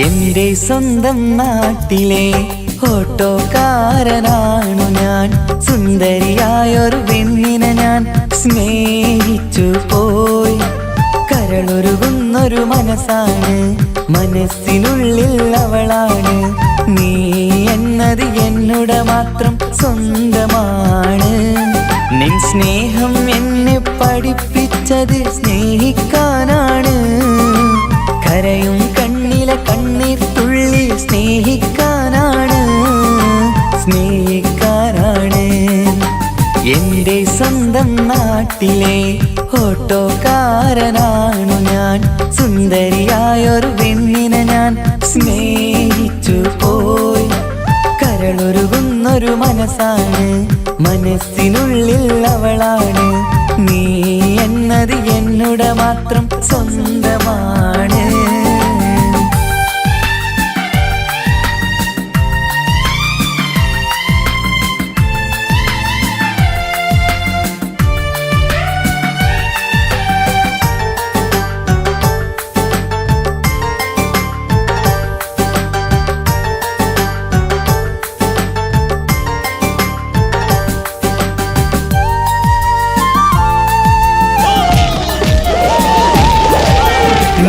എന്റെ സ്വന്തം നാട്ടിലെ ഓട്ടോക്കാരനാണു ഞാൻ. സുന്ദരിയായൊരു പെണ്ണിനെ ഞാൻ സ്നേഹിച്ചു പോയി. കരളൊരുകുന്നൊരു മനസ്സാണ്, മനസ്സിനുള്ളിൽ അവളാണ്. നീ എന്നത് എന്നുടെ മാത്രം സ്വന്തമാണ്. നിൻ സ്നേഹം എന്നെ പഠിപ്പിച്ചത് സ്നേഹിക്കാനാണ്. കരയും കണ്ണിലെ കണ്ണീർ തുള്ളി സ്നേഹിക്കാനാണ്, സ്നേഹിക്കാനാണ്. എന്റെ സ്വന്തം നാട്ടിലെ ഓട്ടോക്കാരനാണു ഞാൻ. സുന്ദരിയായൊരു പെണ്ണിനെ ഞാൻ സ്നേഹിച്ചു പോയി. കരളൊരുകുന്നൊരു മനസ്സാണ്, മനസ്സിനുള്ളിൽ അവളാണ്. നീ എന്നത് എന്നുടെ മാത്രം സ്വന്തമാണ്.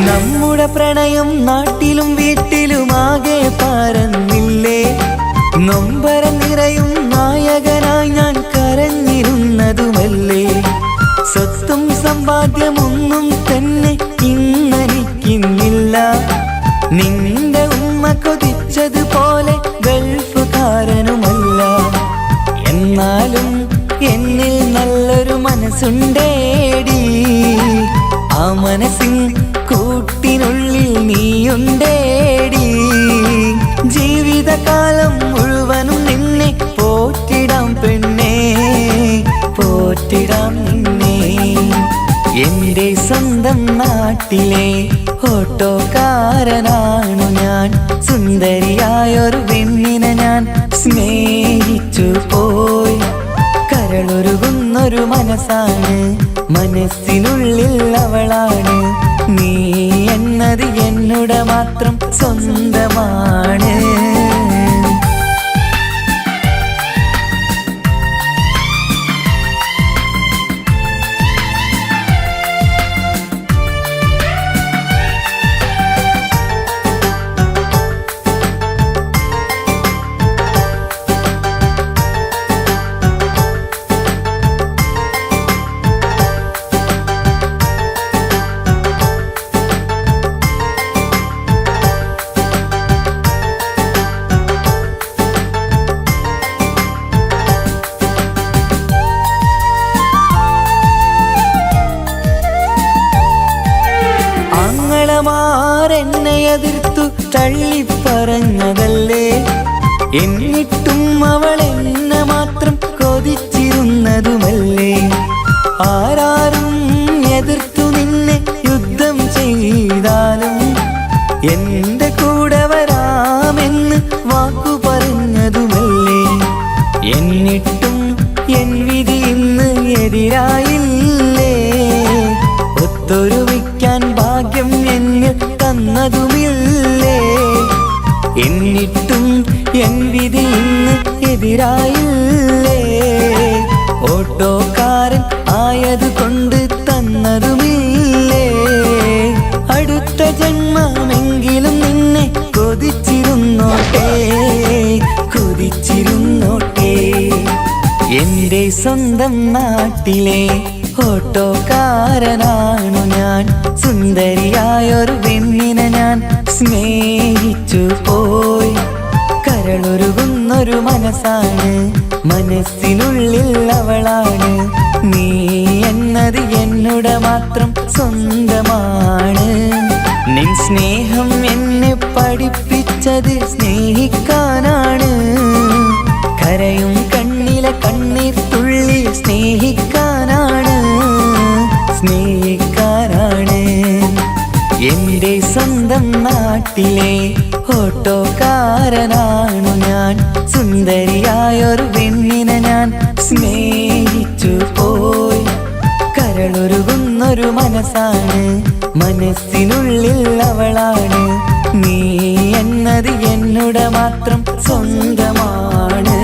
നമ്മുടെ പ്രണയം നാട്ടിലും വീട്ടിലുമാകെ പരന്നില്ലേ. നൊമ്പരം നിറയും നായകനായി ഞാൻ കരഞ്ഞിരുന്നതുമല്ലേ. സ്വത്തും സമ്പാദ്യമൊന്നും തന്നെ ഇന്നെനിക്കിന്നില്ല. നിന്റെ ഉമ്മ കൊതിച്ചതുപോലെ ഗൾഫുകാരനുമല്ല. എന്നാലും എന്നിൽ നല്ലൊരു മനസ്സുണ്ടേടി. ആ മനസ്സിൻ കൂട്ടിനുള്ളിൽ നീയുണ്ടേടി. ജീവിതകാലം മുഴുവനും നിന്നെ പോറ്റിടാം പെണ്ണേ, പോറ്റിടാം നിന്നെ. എന്റെ സ്വന്തം നാട്ടിലെ ഓട്ടോക്കാരനാണു ഞാൻ. സുന്ദരിയായൊരു പെണ്ണിനെ ഞാൻ സ്നേഹിച്ചു പോയി. കരളൊരുകുന്നൊരു മനസ്സാണ്, മനസ്സിനുള്ളിൽ അവളാണ്. നീ എന്നത് എന്നുടെ മാത്രം സ്വന്തമാണ്. എന്നെ എതിർത്തു തള്ളിപ്പറഞ്ഞതല്ലേ. എന്നിട്ടും അവൾ എന്നെ മാത്രം കൊതിച്ചിരുന്നതുമല്ലേ. ആരാരും എതിർത്തു നിന്നെ യുദ്ധം ചെയ്താലും എന്റെ കൂടെ വരാമെന്ന് വാക്കു പറഞ്ഞതുമല്ലേ. എന്നിട്ടും എൻ വിധി ഇന്ന് എതിരായില്ലേ. ഒത്തൊരുമിക്കാൻ ഭാഗ്യം എന്നിൽ തന്നതുമില്ലേ. എന്നിട്ടും എൻ വിധി ഇന്ന് എതിരായില്ലേ. ഓട്ടോക്കാരൻ ആയതുകൊണ്ട് തന്നതുമില്ലേ. അടുത്ത ജന്മമെങ്കിലും നിന്നെ കൊതിച്ചിരുന്നോട്ടെ, കൊതിച്ചിരുന്നോട്ടെ. എന്റെ സ്വന്തം നാട്ടിലെ ഓട്ടോക്കാരനാണു ഞാൻ. സുന്ദരിയായൊരു പെണ്ണിനെ ഞാൻ സ്നേഹിച്ചു പോയി. കരളൊരുകുന്നൊരു മനസ്സാണ്, മനസ്സിനുള്ളിൽ അവളാണ്. നീ എന്നത് എന്നുടെ മാത്രം സ്വന്തമാണ്. നിൻ സ്നേഹം എന്നെ പഠിപ്പിച്ചത് സ്നേഹിക്കാനാണ്. കരയും കണ്ണിലെ കണ്ണീർ തുള്ളി സ്നേഹിക്കാനാണ്, സ്നേഹിക്കാനാണ്. എന്റെ സ്വന്തം നാട്ടിലെ ഓട്ടോക്കാരനാണു ഞാൻ. സുന്ദരിയായൊരു പെണ്ണിനെ ഞാൻ സ്നേഹിച്ചു പോയി. കരളൊരുകുന്നൊരു മനസ്സാണ്, മനസ്സിനുള്ളിൽ അവളാണ്. നീ എന്നത് എന്നുടെ മാത്രം സ്വന്തമാണ്.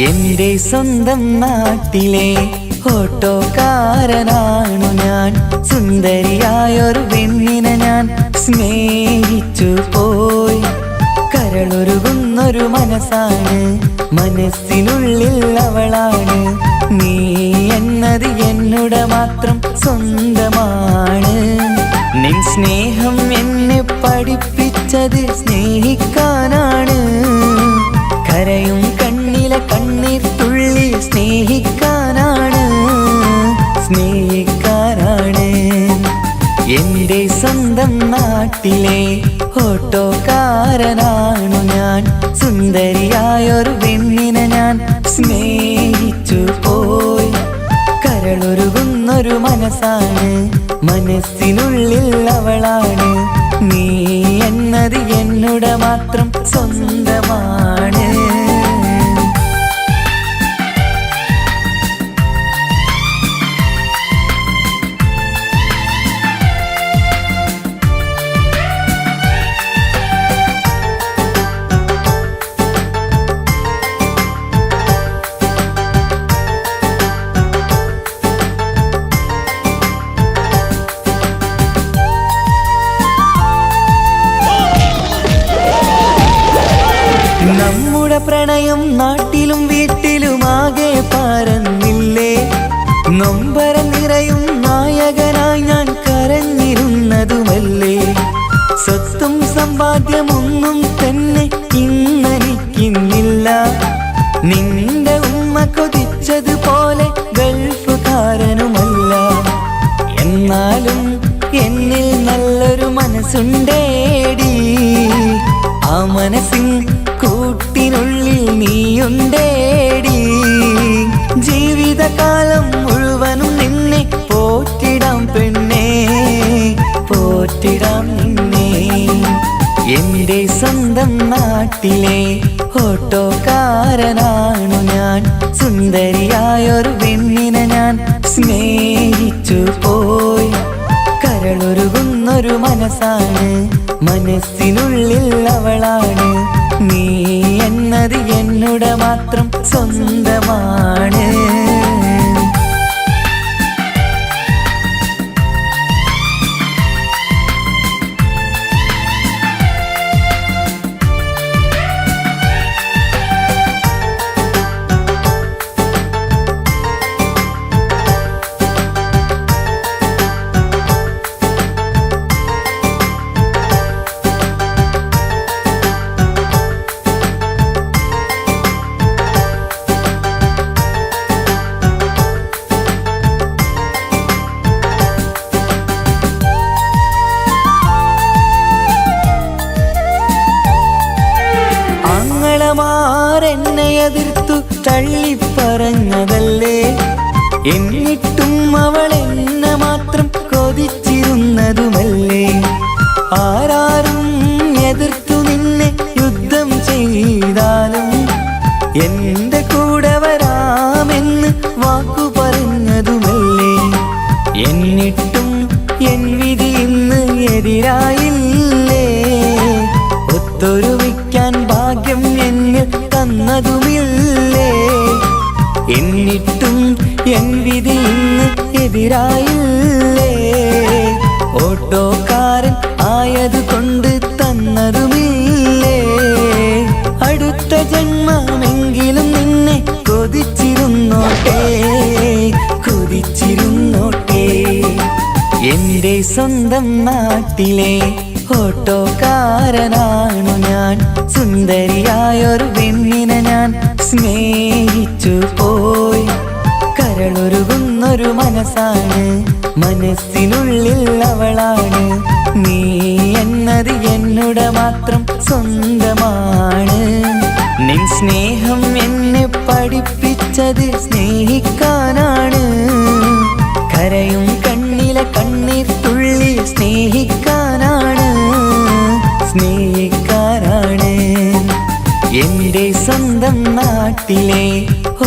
എന്റെ സ്വന്തം നാട്ടിലെ ഓട്ടോക്കാരനാണു ഞാൻ. സുന്ദരിയായൊരു പെണ്ണിനെ ഞാൻ സ്നേഹിച്ചു പോയി. കരളൊരുകുന്നൊരു മനസ്സാണ്, മനസ്സിനുള്ളിൽ അവളാണ്. നീ എന്നത് എന്നുടെ മാത്രം സ്വന്തമാണ്. നിൻ സ്നേഹം എന്നെ പഠിപ്പിച്ചത് സ്നേഹിക്കാനാണ്. കരയും കണ്ണിലെ കണ്ണീർ തുള്ളി സ്നേഹിക്കാനാണ്, സ്നേഹിക്കാനാണ്. എന്റെ സ്വന്തം നാട്ടിലെ ഓട്ടോക്കാരനാണു ഞാൻ. സുന്ദരിയായൊരു പെണ്ണിനെ ഞാൻ സ്നേഹിച്ചു പോയി. കരളൊരുകുന്നൊരു മനസ്സാണ്, മനസ്സിനുള്ളിൽ അവളാണ്. നീ എന്നത് എന്നുടെ മാത്രം സ്വന്തമാണ്. നമ്മുടെ പ്രണയം നാട്ടിലും വീട്ടിലുമാകെ പരന്നില്ലേ. നൊമ്പരം നിറയും നായകനായി ഞാൻ കരഞ്ഞിരുന്നതുമല്ലേ. സ്വത്തും സമ്പാദ്യമൊന്നും തന്നെ ഇന്നെനിക്കിന്നില്ല. നിന്റെ ഉമ്മ കൊതിച്ചതുപോലെ ഗൾഫുകാരനുമല്ല. എന്നാലും എന്നിൽ നല്ലൊരു മനസ്സുണ്ടേടി. ആ മനസ്സിൻ കൂട്ടിനുള്ളിൽ നീയുണ്ടേടി. ജീവിതകാലം മുഴുവനും നിന്നെ പോറ്റിടാം പെണ്ണേ, പോറ്റിടാം നിന്നെ. എന്റെ സ്വന്തം നാട്ടിലെ ഓട്ടോക്കാരനാണു ഞാൻ. സുന്ദരിയായൊരു പെണ്ണിനെ ഞാൻ സ്നേഹിച്ചു പോയി. കരളൊരുകുന്നൊരു മനസ്സാണ്, മനസ്സിനുള്ളിൽ അവളാണ്. നീ എന്നത് എന്നുടെ മാത്രം സ്വന്തമാണ്. എന്നെ എതിർത്തു തള്ളിപ്പറഞ്ഞതല്ലേ. എന്നിട്ടും അവൾ എന്നെ മാത്രം കൊതിച്ചിരുന്നതുമല്ലേ. ആരാരും എതിർത്തു നിന്നെ യുദ്ധം ചെയ്താലും എന്റെ കൂടെ വരാമെന്ന് വാക്കു പറഞ്ഞതുമല്ലേ. എന്നിട്ടും എൻ വിധി ഇന്ന് എതിരായില്ലേ. ഒത്തൊരുമിക്കാൻ ഭാഗ്യം എന്നിൽ തന്നതുമില്ലേ. എന്നിട്ടും എൻ വിധി ഇന്ന് എതിരായില്ലേ. ഓട്ടോക്കാരൻ ആയതുകൊണ്ട് തന്നതുമില്ലേ. അടുത്ത ജന്മമെങ്കിലും നിന്നെ കൊതിച്ചിരുന്നോട്ടെ, കൊതിച്ചിരുന്നോട്ടെ. സ്വന്തം നാട്ടിലെ ഓട്ടോക്കാരനാണു ഞാൻ. സുന്ദരിയായൊരു പെണ്ണിനെ ഞാൻ സ്നേഹിച്ചു പോയി. കരളൊരുകുന്നൊരു മനസ്സാണ്, മനസ്സിനുള്ളിൽ അവളാണ്. നീ എന്നത് എന്നുടെ മാത്രം സ്വന്തമാണ്. നിൻ സ്നേഹം എന്നെ പഠിപ്പിച്ചത് സ്നേഹിക്കാനാണ്. കരയും കണ്ണിലെ കണ്ണീർ തുള്ളി സ്നേഹിക്കാനാണ്, സ്നേഹിക്കാനാണ്. എന്റെ സ്വന്തം നാട്ടിലെ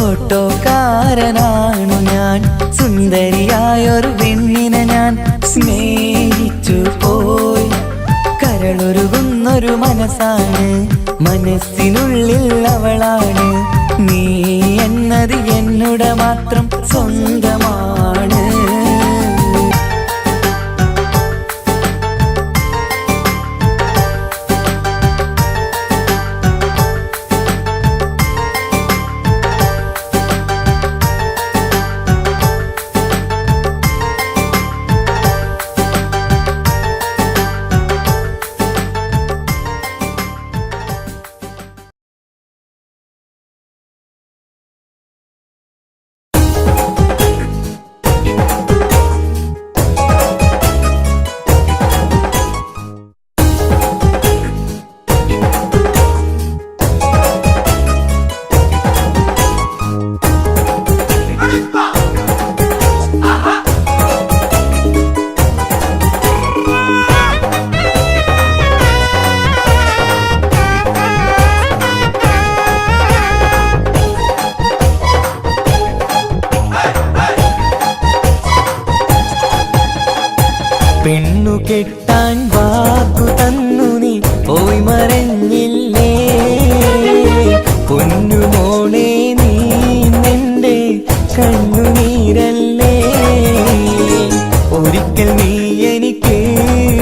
ഓട്ടോക്കാരനാണു ഞാൻ. സുന്ദരിയായൊരു പെണ്ണിനെ ഞാൻ സ്നേഹിച്ചു പോയി. കരളൊരുകുന്നൊരു മനസ്സാണ്, മനസ്സിനുള്ളിൽ അവളാണ്. നീ എന്നത് എന്നുടെ മാത്രം സ്വന്തമാണ്. പെണ്ണു കെട്ടാൻ വാക്കു തന്നു നീ പോയി മറഞ്ഞില്ലേ. പൊന്നുമോളെ നീ നിന്റെ കണ്ണുനീരല്ലേ. ഒരിക്കൽ നീ എനിക്ക്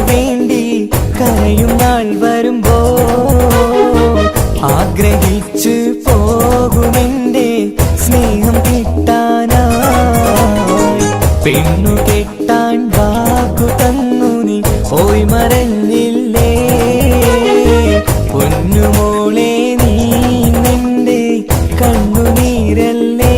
വേണ്ടി കരയും നാൾ വരുമ്പോ ആഗ്രഹിച്ചു പോകുമെന്റെ സ്നേഹം കിട്ടാനായി. പെണ്ണു കെട്ടാൻ വാക്കു തന്നു നീ പോയി മറഞ്ഞില്ലേ. പൊന്നുമോളെ നീ നിന്റെ കണ്ണുനീരല്ലേ.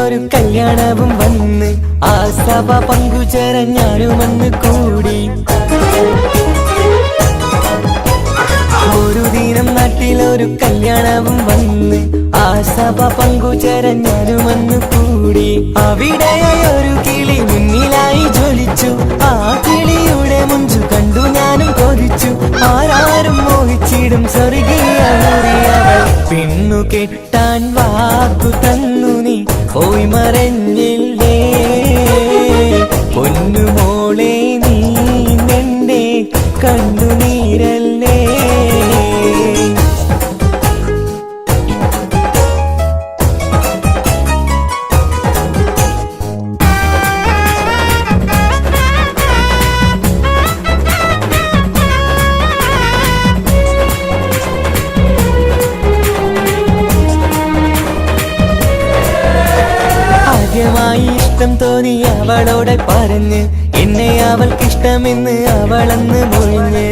ഒരു കല്യാണവും വന്ന് ആ സഭ പങ്കുചേരാൻ ഞാനും വന്ന് കൂടി. ഒരു ദിനം നാട്ടിലൊരു കല്യാണവും വന്ന് ആ സഭ പങ്കുചേരാൻ ഞാനും വന്ന് കൂടി. അവിടെയായി ഒരു കിളി മുന്നിലായി ജ്വലിച്ചു. ആ കിളിയുടെ മുഞ്ചു കണ്ടു ഞാനും കൊതിച്ചു. ആരാരും മോഹിച്ചിടും സ്വർഗീയ മുറിയവൾ. പെണ്ണു കെട്ടാൻ വാക്കു തന്നു നീ പോയി മറഞ്ഞില്ലേ. പൊന്നുമോളെ നീ നിന്റെ കണ്ണുനീരല്ലേ. ആദ്യമായി ഇഷ്ടം തോന്നി അവളോടെ പറഞ്ഞ് എന്നെ അവൾക്കിഷ്ടമെന്ന് അവളന്ന് മൊഴിഞ്ഞ്.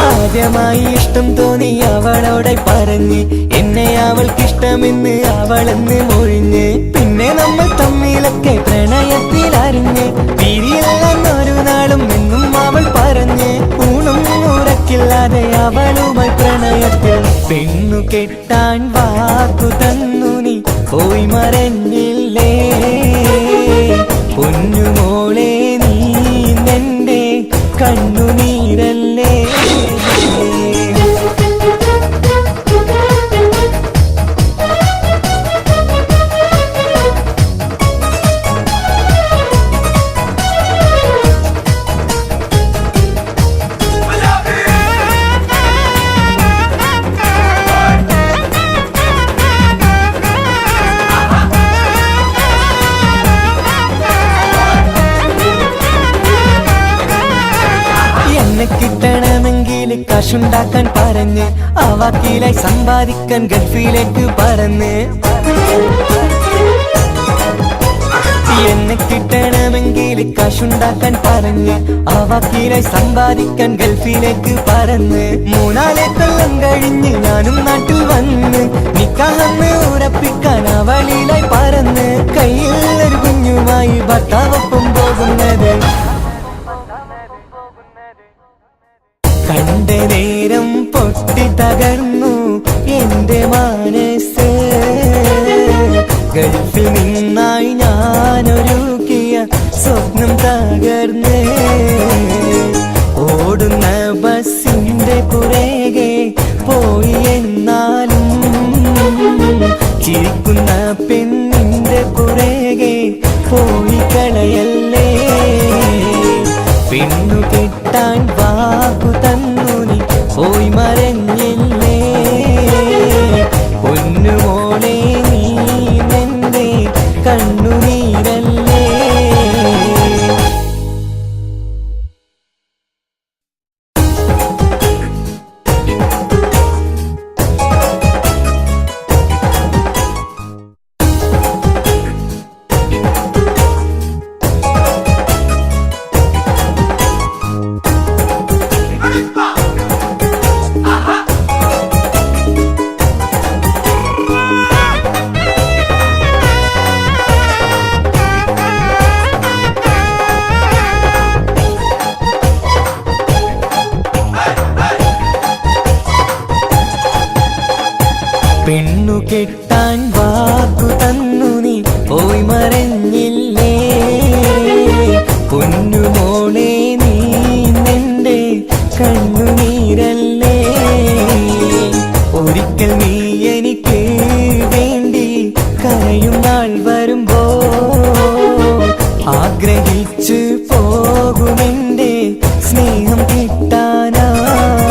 ആദ്യമായി ഇഷ്ടം തോന്നി അവളോടെ പറഞ്ഞ് എന്നെ അവൾക്കിഷ്ടമെന്ന് അവളന്ന് മൊഴിഞ്ഞ്. പിന്നെ നമ്മൾ തമ്മിലൊക്കെ പ്രണയത്തിലറിഞ്ഞ് പിരിയില്ലെന്നൊരു നാളും എന്നും അവൾ പറഞ്ഞ്. ഊണും ഉറക്കില്ലാതെ അവളുമായി പ്രണയത്തിൽ. പെണ്ണു കെട്ടാൻ വാക്കു തന്നു നീ പോയി മറഞ്ഞില്ലേ. പൊന്നുമോളെ നീ നിന്റെ കണ്ണുനീരല്ലേ. കാശുണ്ടാക്കാൻ പറഞ്ഞ് ആ വാക്കിലായി സമ്പാദിക്കാൻ ഗൾഫിലേക്ക് പറന്ന് എന്നെ കിട്ടണമെങ്കിൽ കാശുണ്ടാക്കാൻ പറഞ്ഞ് ആ വാക്കിലായി സമ്പാദിക്കാൻ ഗൾഫിലേക്ക് പറന്ന് 3-4 കൊല്ലം കഴിഞ്ഞ് ഞാനും നാട്ടിൽ വന്ന് നിക്കാഹെന്ന് ഉറപ്പിക്കാൻ അവളിലായി പറന്ന് കയ്യിൽ ഒരു കുഞ്ഞുമായി ഭർത്താവൊപ്പം പോകുന്നത് കണ്ട നേരം പൊട്ടി തകർന്നു എന്റെ മനസ്സ് ഗൾഫിൽ നിന്നായി ഞാനൊരുക്കിയ സ്വപ്നം തകർന്ന് ഓടുന്ന ബസിന്റെ പുറകെ പോയി എന്നാലും ചിരിക്കുന്ന പെണ്ണിന്റെ പുറകെ പോയി കളയല്ലേ പെണ്ണു കിട്ടാൻ വാക്കു തന്നു നീ പോയി മറഞ്ഞില്ലേ പൊന്നുമോളെ നീ നിന്റെ കണ്ണുനീരല്ലേ പെണ്ണു കെട്ടാൻ വാക്കു തന്നു നീ പോയി മറഞ്ഞില്ലേ പൊന്നുമോളെ നീ നിന്റെ കണ്ണുനീരല്ലേ ഒരിക്കൽ നീ എനിക്ക് വേണ്ടി കരയും നാൾ വരുമ്പോ ആഗ്രഹിച്ചു പോകുമെന്റെ സ്നേഹം കിട്ടാനായി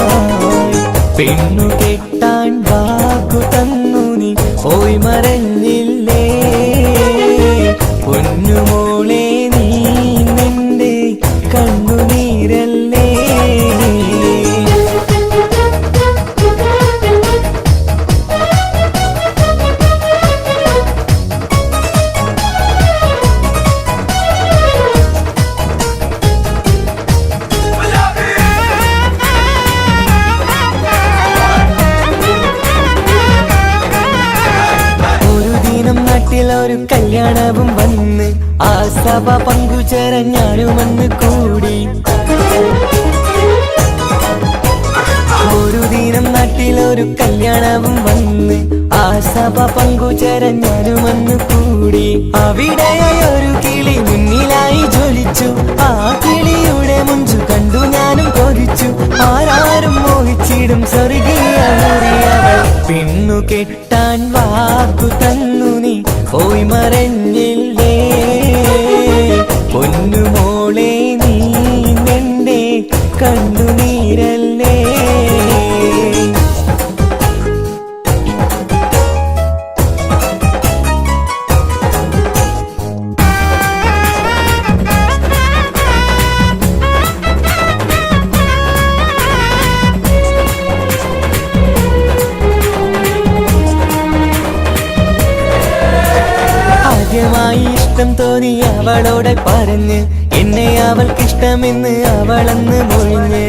പെണ്ണു കെട്ടാൻ വാക്കു തന്നു നീ പോയി മറഞ്ഞില്ലേ പൊന്നുമോളെ നീ നിന്റെ കണ്ണുനീരല്ലേ ഒരു കല്യാണവും വന്ന് ആ സഭ പങ്കുചേരാൻ ഞാനുമന്ന് കൂടി ഒരു ദിനം നാട്ടിലൊരു കല്യാണവും വന്ന് ആ സഭ പങ്കുചേരാൻ ഞാനുമന്ന് കൂടി അവിടെയായി ഒരു കിളി മുന്നിലായി ജ്വലിച്ചു ആ കിളിയുടെ മുഞ്ചു കണ്ടു ഞാനും കൊതിച്ചു ആരാരും മോഹിച്ചിടും സ്വർഗീയ മുറിയവൾ പെണ്ണു കെട്ടാൻ വാക്കു തന്നു നീ പോയി മറഞ്ഞില്ലേ പൊന്നുമോളെ നീ നിന്റെ കണ്ണുനീരല്ലേ ആദ്യമായി ഇഷ്ടം തോന്നി അവളോടെ പറഞ്ഞ് എന്നെ അവൾക്കിഷ്ടമെന്ന് അവളന്ന് മൊഴിഞ്ഞ്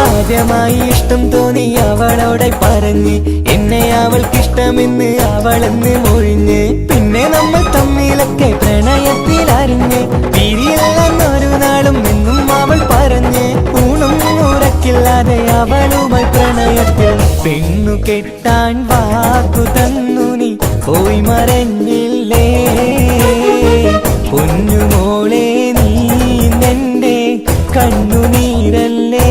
ആദ്യമായി ഇഷ്ടം തോന്നി അവളോടെ പറഞ്ഞ് എന്നെ അവൾക്കിഷ്ടമെന്ന് അവളന്ന് മൊഴിഞ്ഞ് പിന്നെ നമ്മൾ തമ്മിലൊക്കെ പ്രണയത്തിലറിഞ്ഞ് പിരിയില്ലെന്നൊരു നാളും എന്നും അവൾ പറഞ്ഞ് ഊണും ഉറക്കില്ലാതെ അവളുമായി പ്രണയത്തിൽ പെണ്ണു കെട്ടാൻ വാക്കു തന്നു നീ പോയി മറഞ്ഞില്ലേ പൊന്നുമോളെ നീ നിന്റെ കണ്ണുനീരല്ലേ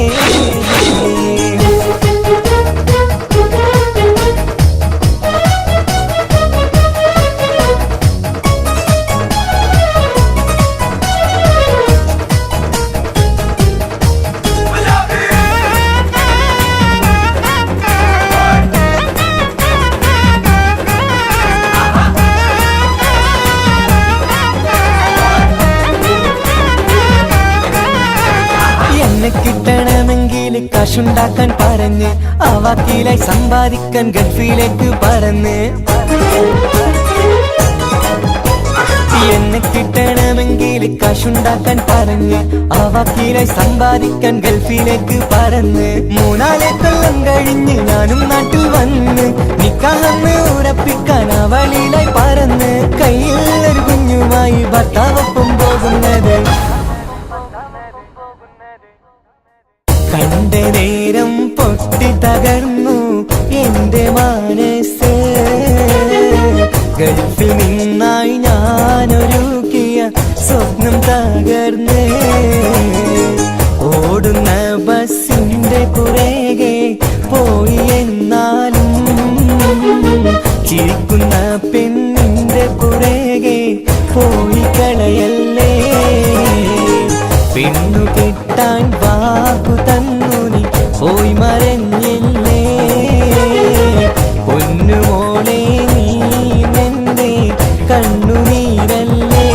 കാശുണ്ടാക്കാൻ പറഞ്ഞ് ആ വാക്കിലായി സമ്പാദിക്കാൻ ഗൾഫിലേക്ക് പറന്ന് എന്നെ കിട്ടണമെങ്കിൽ കാശുണ്ടാക്കാൻ പറഞ്ഞ് ആ വാക്കിലായി സമ്പാദിക്കാൻ ഗൾഫിലേക്ക് പറന്ന് 3-4 കൊല്ലം കഴിഞ്ഞ് ഞാനും നാട്ടിൽ വന്ന് നിക്കാഹെന്ന് ഉറപ്പിക്കാൻ അവളിലായി പറന്ന് കയ്യിൽ ഒരു കുഞ്ഞുമായി ഭർത്താവൊപ്പം പോകുന്നത് കണ്ട നേരം പൊട്ടി തകർന്നു എന്റെ മനസ്സ് ഗൾഫിൽ നിന്നായി ഞാനൊരുക്കിയ സ്വപ്നം തകർന്ന് ഓടുന്ന ബസ്സിന്റെ പുറകെ പോയി എന്നാലും ചിരിക്കുന്ന പെണ്ണിന്റെ പുറകെ പോയി കളയല്ലേ പെണ്ണു കിട്ടാൻ വാക്കു തന്നു നീ പോയി മറഞ്ഞില്ലേ പൊന്നുമോളെ നീ നിന്റെ കണ്ണുനീരല്ലേ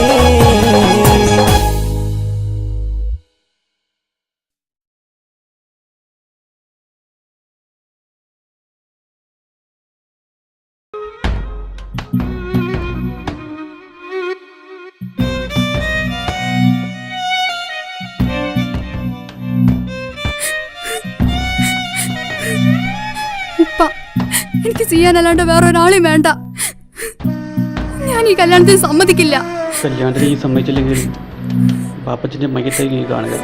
എനിക്ക് ചെയ്യാനല്ലാണ്ട് വേറൊരാളെയും വേണ്ട. ഞാൻ ഈ കല്യാണത്തിന് സമ്മതിക്കില്ല. കല്യാണത്തിന് ഈ സമ്മതിച്ചില്ലെങ്കിൽ പാപ്പച്ചന്റെ മയ്യത്തായി കാണുക.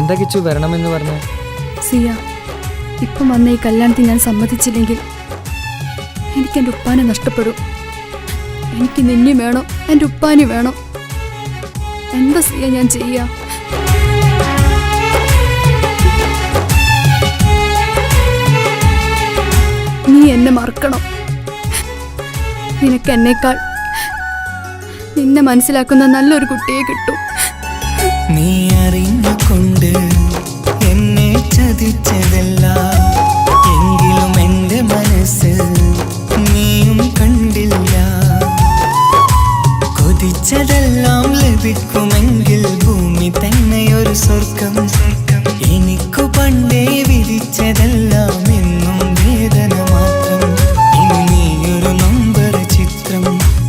എന്താ കിച്ചു വരണമെന്ന് പറഞ്ഞു? സിയ, ഇപ്പം വന്ന ഈ കല്യാണത്തിന് ഞാൻ സമ്മതിച്ചില്ലെങ്കിൽ എനിക്ക് എൻ്റെ ഉപ്പാനെ നഷ്ടപ്പെടും. എനിക്ക് നിന്നെ വേണം, എൻ്റെ ഉപ്പാനെ വേണം. എന്താ സിയ ഞാൻ ചെയ്യാ? നീ എന്നെ മറക്കണം. നിനക്ക് എന്നേക്കാൾ നിന്നെ മനസ്സിലാക്കുന്ന നല്ലൊരു കുട്ടിയെ കിട്ടും. നീ അറിഞ്ഞുകൊണ്ട് എന്നെ ചതിച്ചതല്ല, എങ്കിലും എൻ്റെ മനസ്സ് നീയും കണ്ടില്ല. കൊതിച്ചതെല്ലാം ലഭിക്കുമെങ്കിൽ ഭൂമി തന്നെ ഒരു സ്വർഗം. എനിക്കു പണ്ടേ വിധിച്ചതെല്ലാം എന്നും വേദന മാത്രം. ഇനി നീയൊരു നമ്പർ ചിത്രം,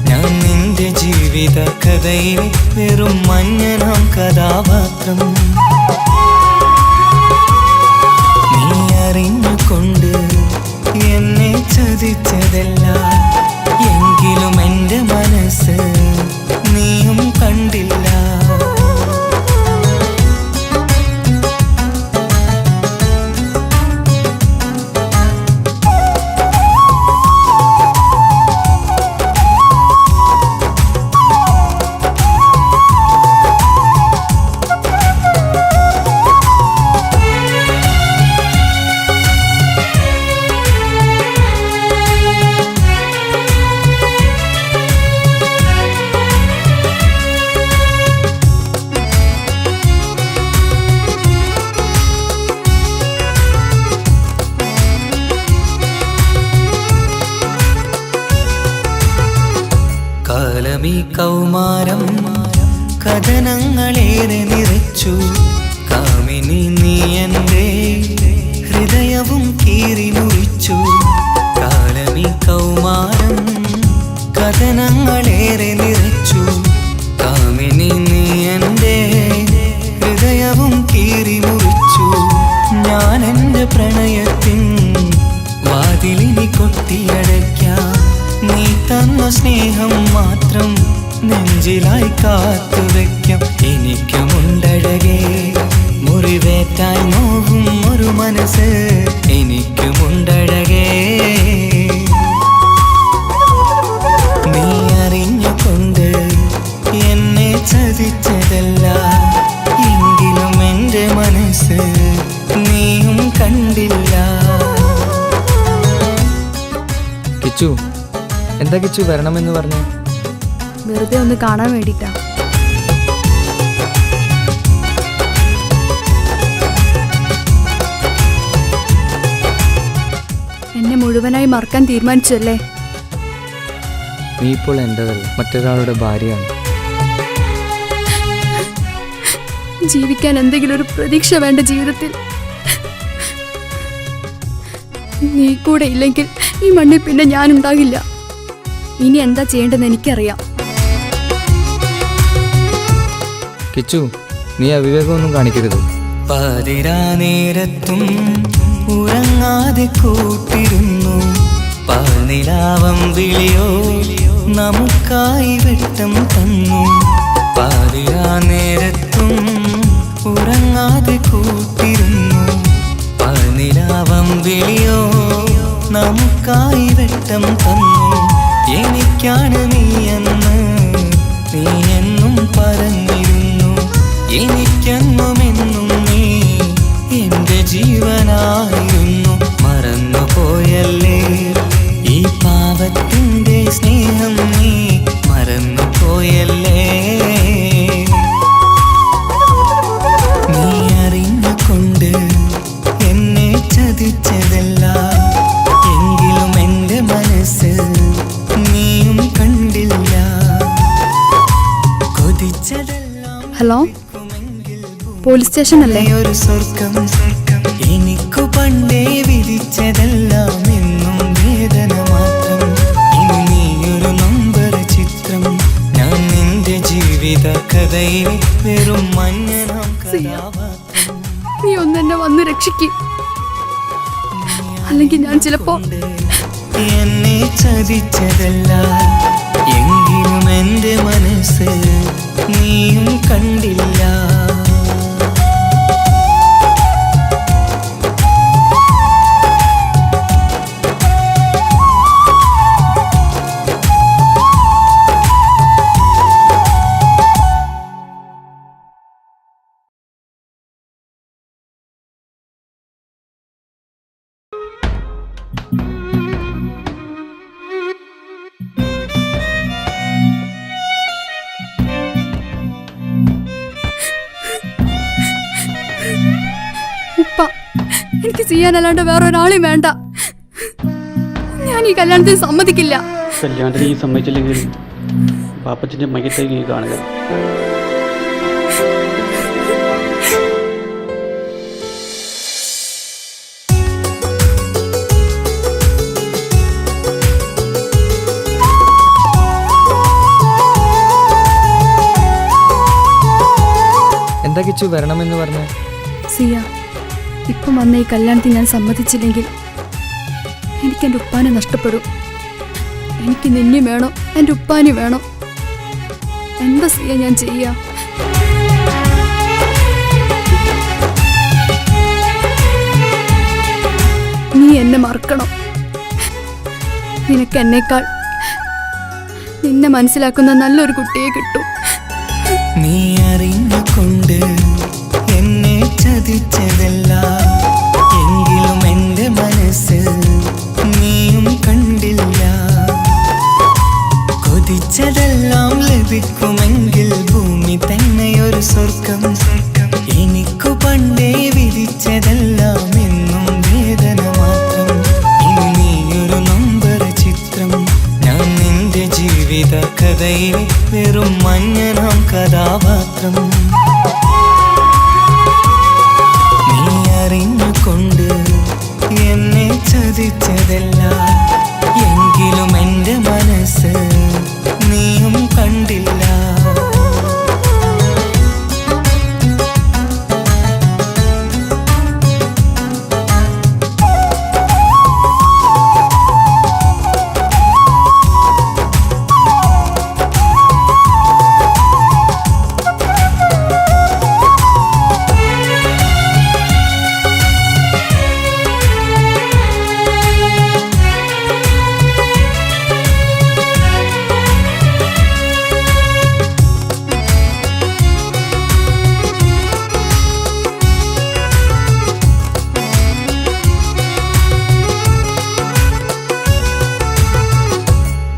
ഞാൻ നിന്റെ ജീവിത കഥയിൽ വെറും മഞ്ഞനാം കഥാപാത്രം. നീ അറിഞ്ഞുകൊണ്ട് എന്നെ ചതിച്ചതല്ല, എങ്കിലും എൻ്റെ മനസ്സ് നീയും കണ്ടില്ല. കാലമീ കൗമാരം കഥനങ്ങളേറെ നിറച്ചു. കാമിനി നീ എൻ്റെ ഹൃദയവും കീറി മുറിച്ചു. കാലമീ കൗമാരം കഥനങ്ങളേറെ നിറച്ചു. കാമിനി നീ എൻ്റെ ഹൃദയവും കീറി മുറിച്ചു. ഞാൻ എൻ്റെ പ്രണയത്തിൻ വാതിലിനി കൊട്ടിയടയ്ക്കാം. നീ തന്ന സ്നേഹം മാത്രം നെഞ്ചിലായി കാത്തുവെക്കാം. എനിക്കുമുണ്ടഴകേ മുറിവേറ്റായി നോവും ഒരു മനസ്സ്, എനിക്കുമുണ്ടഴകേ. നീ അറിഞ്ഞുകൊണ്ട് എന്നെ ചതിച്ചതല്ല, എങ്കിലും എൻ്റെ മനസ്സ് നീയും കണ്ടില്ല. കിച്ചു, എന്താ കിച്ചു വരണമെന്ന് പറഞ്ഞു? വെറുതെ ഒന്ന് കാണാൻ വേണ്ടിട്ടാ. എന്നെ മുഴുവനായി മറക്കാൻ തീരുമാനിച്ചല്ലേ? നീ ഇപ്പോൾ എൻ്റെതല്ല, മറ്റൊരാളുടെ ഭാര്യയാണ്. ജീവിക്കാൻ എന്തെങ്കിലും ഒരു പ്രതീക്ഷ വേണ്ട ജീവിതത്തിൽ. നീ കൂടെ ഇല്ലെങ്കിൽ ഈ മണ്ണിൽ പിന്നെ ഞാനുണ്ടാകില്ല. ഇനി എന്താ ചെയ്യേണ്ടതെന്ന് എനിക്കറിയാം. കിച്ചു, നീ അവിവേകമൊന്നും കാണിക്കരുത്. പാതിരാ നേരത്തും ഉറങ്ങാതെ കൂട്ടിരുന്നു, പാൽനിലാവം വിളിയോ നമുക്കായി വെട്ടം തന്നു. പാതിരാ നേരത്തും ഉറങ്ങാതെ കൂട്ടിരുന്നു, പാൽനിലാവം വിളിയോ നമുക്കായി വെട്ടം തന്നു. എനിക്കാണ് നീയെന്ന് നീ എന്നും പറഞ്ഞിരുന്നു, എനിക്കെന്നുമെന്നും നീ എന്റെ ജീവനായിരുന്നു. മറന്നുപോയല്ലേ ഈ പാവത്തിന്റെ സ്നേഹം, നീ മറന്നുപോയല്ലേ. നീ അറിഞ്ഞുകൊണ്ട് എന്നെ ചതിച്ചതല്ല, എങ്കിലും എന്റെ മനസ്സ് നീയും കണ്ടില്ല. കൊതിച്ചതെല്ലാം ഹലോ, പോലീസ് സ്റ്റേഷൻ അല്ലേ? ഒരു സ്വർഗം എനിക്കു പണ്ടേ വിധിച്ചതെല്ലാം എന്നും വേദന മാത്രം. ഇനി നീയൊരു നമ്പർ ചിത്രം, ഞാൻ നിന്റെ ജീവിത കഥയിൽ വെറും മഞ്ഞനാം കഥാപാത്രം. നീ ഒന്നെന്നെ വന്ന് രക്ഷിക്ക്, അല്ലെങ്കിൽ ഞാൻ ചിലപ്പോ എന്നെ ചതിച്ചതല്ല, എങ്കിലും എന്റെ മനസ്സ് നീയും കണ്ടില്ല. ഉപ്പ, എനിക്ക് ചെയ്യാനല്ലാണ്ട് വേറെ ഒരാളെയും വേണ്ട. ഞാൻ ഈ കല്യാണത്തിന് സമ്മതിക്കില്ല. കല്യാണത്തിന് നീ സമ്മതിച്ചില്ലെങ്കിൽ പാപ്പച്ചൻ്റെ മയ്യത്തായി നീ കാണുക. എന്താ കിച്ചു വരണമെന്ന് പറഞ്ഞ? സിയ, ഇപ്പം വന്ന ഈ കല്യാണത്തിന് ഞാൻ സമ്മതിച്ചില്ലെങ്കിൽ എനിക്ക് എൻ്റെ ഉപ്പാനെ നഷ്ടപ്പെടും. എനിക്ക് നിന്നെ വേണം, എൻ്റെ ഉപ്പാനെ വേണം. എന്താ സിയ ഞാൻ ചെയ്യാ? നീ എന്നെ മറക്കണം. നിനക്ക് എന്നേക്കാൾ നിന്നെ മനസ്സിലാക്കുന്ന നല്ലൊരു കുട്ടിയെ കിട്ടും. നീ അറിഞ്ഞുകൊണ്ട് എന്നെ ചതിച്ചതല്ല, എങ്കിലും എന്റെ മനസ്സ് നീയും കണ്ടില്ല. കൊതിച്ചതെല്ലാം ലഭിക്കുമെങ്കിൽ ഭൂമി തന്നെ ഒരു സ്വർഗം, എനിക്കു പണ്ടേ വിധിച്ചതെല്ലാം എന്നും വേദന മാത്രം. ഇനി നീയൊരു നമ്പർ ചിത്രം, ഞാൻ നിന്റെ ജീവിത കഥയിൽ വെറും മഞ്ഞനാം കഥാപാത്രം. നീ അറിഞ്ഞുകൊണ്ട് എന്നെ ചതിച്ചതല്ല, എങ്കിലും എന്റെ മനസ്സ് നീയും കണ്ടില്ല.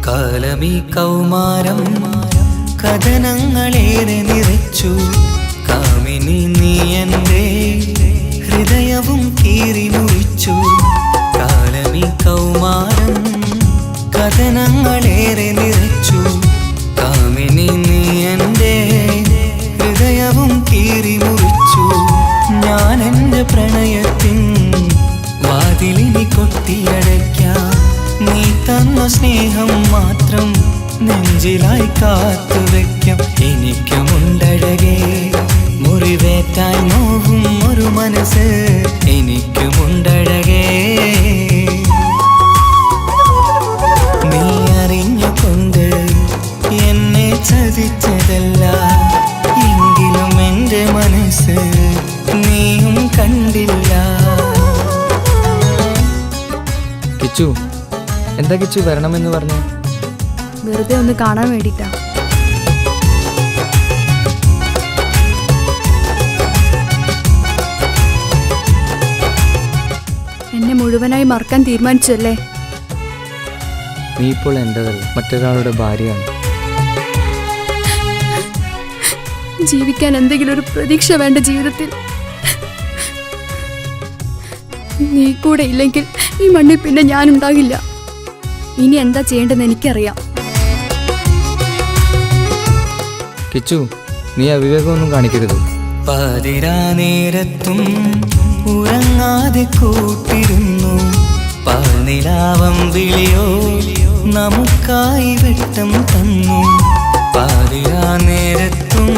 കാലമീ കൗമാരം കഥനങ്ങളേറെ നിറച്ചു, കാമിനി നീ എൻ്റെ ഹൃദയവും കീറി മുറിച്ചു. കാലമീ കൗമാരം കഥനങ്ങളേറെ നിറച്ചു. കാമിനി നീ എൻ്റെ ഹൃദയവും കീറി മുറിച്ചു. ഞാൻ എൻ്റെ പ്രണയത്തിൻ വാതിലിനി കൊട്ടിയടയ്ക്കാം. നീ തന്ന സ്നേഹം മാത്രം നെഞ്ചിലായി കാത്തുവെക്കാം. എനിക്കുമുണ്ടഴകേ മുറിവേറ്റാൻ നോവും ഒരു മനസ്സ്, എനിക്കുമുണ്ടഴകേ. നീ അറിഞ്ഞുകൊണ്ട് എന്നെ ചതിച്ചതല്ല, എങ്കിലും എൻ്റെ മനസ്സ് നീയും കണ്ടില്ല. കിച്ചു, എന്താ കിച്ചു വരണമെന്ന് പറഞ്ഞു? വെറുതെ ഒന്ന് കാണാൻ വേണ്ടിട്ടാ. എന്നെ മുഴുവനായി മറക്കാൻ തീരുമാനിച്ചല്ലേ? നീ ഇപ്പോൾ എൻ്റെതല്ല, മറ്റൊരാളുടെ ഭാര്യയാണ്. ജീവിക്കാൻ എന്തെങ്കിലും ഒരു പ്രതീക്ഷ വേണ്ട ജീവിതത്തിൽ. നീ കൂടെ ഇല്ലെങ്കിൽ ഈ മണ്ണിൽ പിന്നെ ഞാനുണ്ടാകില്ല. ഇനി എന്താ ചെയ്യേണ്ടതെന്ന് എനിക്കറിയാം. കിച്ചു, നീ അവിവേകമൊന്നും കാണിക്കരുത്. പാതിരാ നേരത്തും ഉറങ്ങാതെ കൂട്ടിരുന്നു. പാൽനിലാവം വിളിയോ നമുക്കായി വെട്ടം തന്നു. പാതിരാ നേരത്തും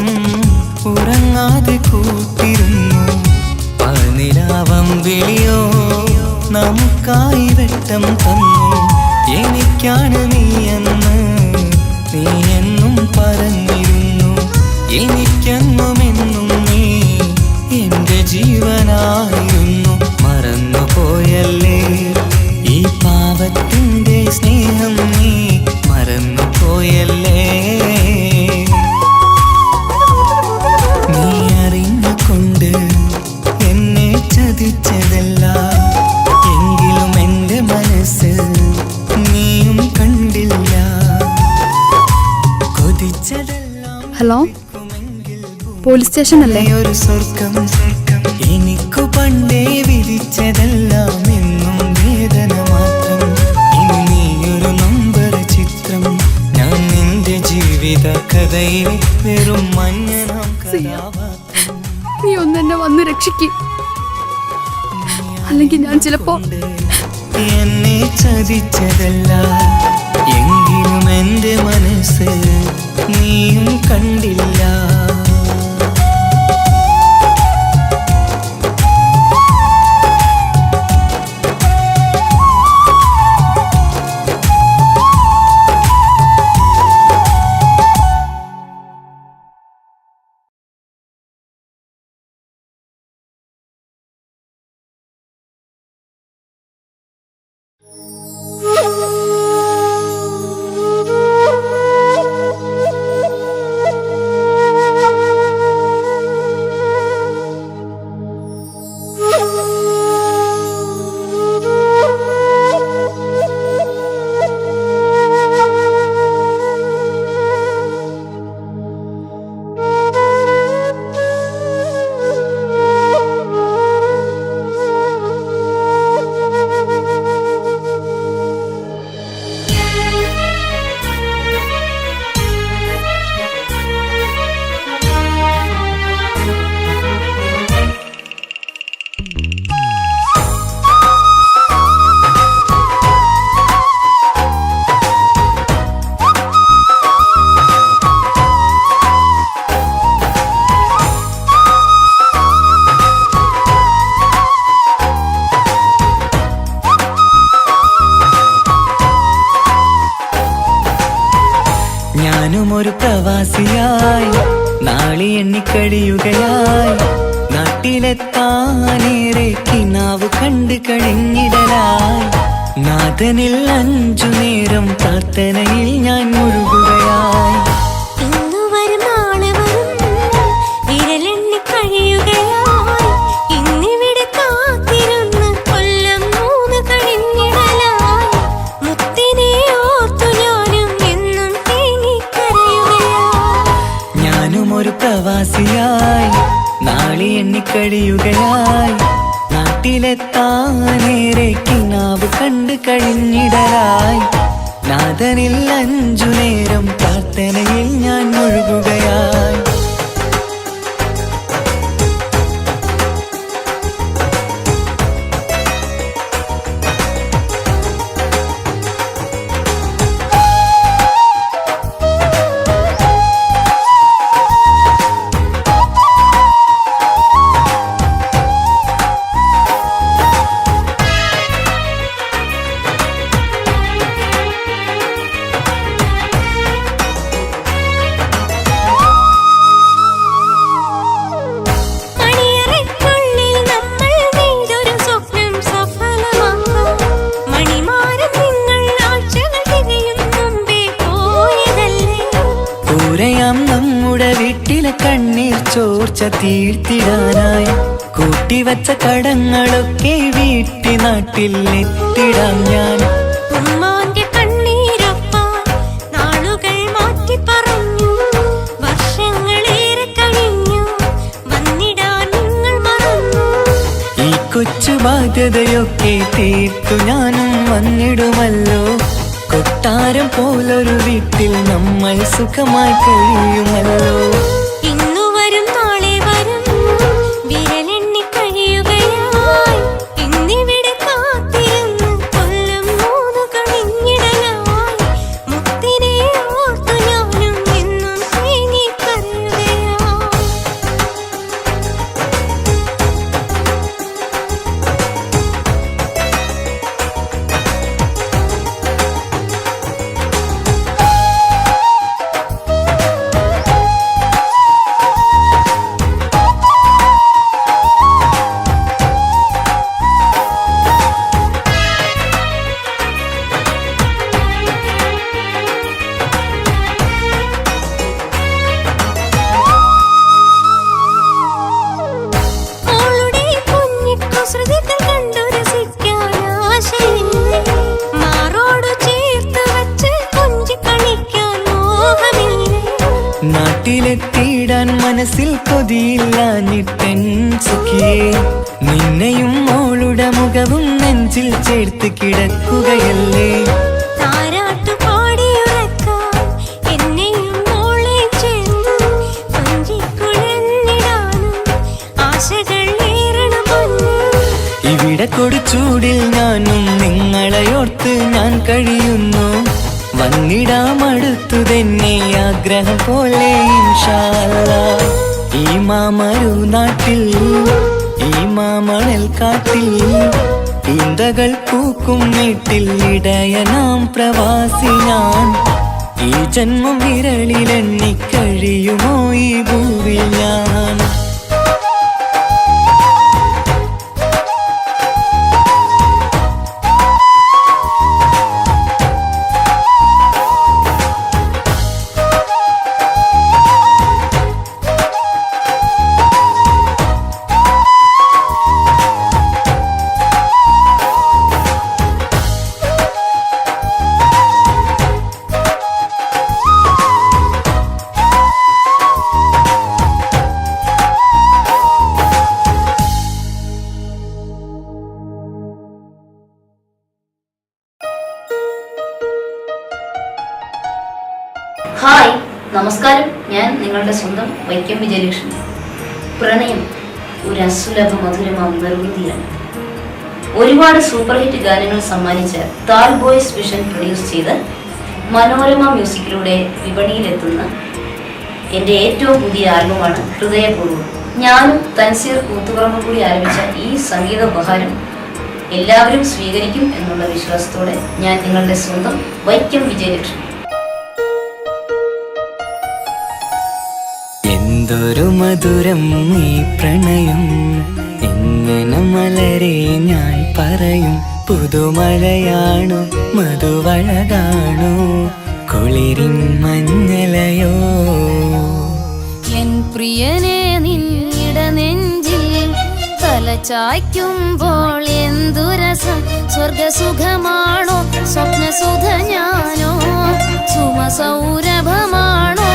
ഉറങ്ങാതെ കൂട്ടിരുന്നു. പാൽനിലാവം വിളിയോ നമുക്കായി വെട്ടം തന്നു. എനിക്കാണ് നീയെന്ന് നീ എന്നും പറഞ്ഞിരുന്നു. എനിക്കെന്നുമെന്നും നീ എൻ്റെ ജീവനായിരുന്നു. മറന്നുപോയല്ലേ ഈ പാവത്തിൻ്റെ സ്നേഹം, നീ മറന്നുപോയല്ലേ. നീ അറിഞ്ഞുകൊണ്ട് എന്നെ ചതിച്ചതല്ല, എങ്കിലും എൻ്റെ മനസ്സ് നീയും കണ്ടില്ല. കൊതിച്ചതെല്ലാം ഹലോ, പോലീസ് സ്റ്റേഷൻ അല്ലേ? ഒരു സ്വർഗം എനിക്കു പണ്ടേ വിധിച്ചതെല്ലാം എന്നും വേദന മാത്രം. ഇനി നീയൊരു നമ്പർ ചിത്രം, ഞാൻ നിന്റെ ജീവിത കഥയിലെ വെറും മഞ്ഞനാം കഥാപാത്രം. നീ ഒന്നെന്നെ വന്ന് രക്ഷിക്ക്, അല്ലെങ്കിൽ ഞാൻ ചിലപ്പോ എന്നെ ചതിച്ചതല്ല, എങ്കിലും എൻ്റെ മനസ്സ് നീയും കണ്ടില്ല. ഞാനും ഒരു പ്രവാസിയായി നാളി എണ്ണിക്കഴിയുകയായി. നാട്ടിലെത്താനേറെ കിനാവ് കണ്ട് കഴിഞ്ഞിടലായി. നാഥനിൽ 5 നേരം പ്രാർത്ഥനയിൽ ഞാൻ മുഴുകുകയായി. പ്രവാസിയായി നാളി എണ്ണിക്കഴിയുകയായി. നാട്ടിലെത്താനേറെ കിനാവ് കണ്ട് കഴിഞ്ഞിടലായി നാഥനിൽ 5 നേരം പ്രാർത്ഥനയിൽ ഞാൻ മുഴുകുകയായി. നമ്മുടെ വീട്ടിലെ കണ്ണീർ ചോർച്ച തീർത്തിടാനായി കൂട്ടിവച്ച കടങ്ങളൊക്കെ വീട്ടി നാട്ടിൽ എത്തിടാം ഞാൻ. ഉമ്മാന്റെ കണ്ണീരൊപ്പാൻ നാളുകൾ മാറ്റി പറഞ്ഞു, വർഷങ്ങളേറെ കഴിഞ്ഞു വന്നിടാൻ നിങ്ങൾ മറന്നു. ഈ കൊച്ചു ബാധ്യതയൊക്കെ തീർത്തു ഞാനും വന്നിടുമല്ലോ. കൊട്ടാരം പോലൊരു വീട്ടിൽ നമ്മൾ സുഖമായി കഴിയുമല്ലോ. ഇന്നു വരും നാളെ വരും വിരലെണ്ണി കഴിയുകയായി. ഇന്നിവിടെ കാത്തിരുന്ന് കൊല്ലം 3 കഴിഞ്ഞിടലായി. മുത്തിനെ ഓർത്തു ഞാനും എന്നും തേങ്ങിക്കരയുകയായി. നാട്ടിലെത്തിയിടാൻ മനസ്സിൽ കൊതിയില്ലാഞ്ഞിട്ടെൻ സുഖിയേ, നിന്നെയും മോളുടെ മുഖവും നെഞ്ചിൽ ചേർത്ത് കിടക്കുകയല്ലേ. ഇവിടെ കൊടുച്ചൂടിൽ ഞാനും നിങ്ങളെയോർത്ത് ഞാൻ കഴിയുന്നു. വന്നിടാമടുത്തു തന്നെ ആഗ്രഹം പോലെ ഇൻഷാ അല്ലാഹ്. ഈ മാമരു നാട്ടിൽ ഈ മാമണൽ കാട്ടിൽ ഈന്തകൾ പൂക്കും വീട്ടിൽ ഇടയനാം പ്രവാസി ഞാൻ. ഈ ജന്മം വിരളിലെണ്ണി കഴിയുമോ ഈ ഭൂവിൽ ഞാൻ. ഹായ്, നമസ്കാരം. ഞാൻ നിങ്ങളുടെ സ്വന്തം വൈക്കം വിജയലക്ഷ്മി. പ്രണയം ഒരു അസുലഭ മധുരമാം നിർവൃതിയാണ്. ഒരുപാട് സൂപ്പർ ഹിറ്റ് ഗാനങ്ങൾ സമ്മാനിച്ച താൽ ബോയ്സ് വിഷൻ പ്രൊഡ്യൂസ് ചെയ്ത് മനോരമ മ്യൂസിക്കിലൂടെ വിപണിയിലെത്തുന്ന എൻ്റെ ഏറ്റവും പുതിയ ആൽബമാണ് ഹൃദയപൂർവ്വം. ഞാനും തൻസീർ കൂത്തുപറമ്പ് കൂടി ആരംഭിച്ച ഈ സംഗീത ഉപഹാരം എല്ലാവരും സ്വീകരിക്കും എന്നുള്ള വിശ്വാസത്തോടെ ഞാൻ നിങ്ങളുടെ സ്വന്തം വൈക്കം വിജയലക്ഷ്മി. എന്തൊരു മധുരം ഈ പ്രണയം, എങ്ങനെ മലരെ ഞാൻ പറയും. പുതുമഴയാണോ മധുവഴകാണോ കുളിരിൻ മഞ്ഞലയോ. എൻ പ്രിയനെ നിന്നിട നെഞ്ചിൽ തലചായ്ക്കുമ്പോൾ എന്തു രസം. സ്വർഗസുഖമാണോ സ്വപ്നസുധ ഞാനോ സുമസൗരഭമാണോ.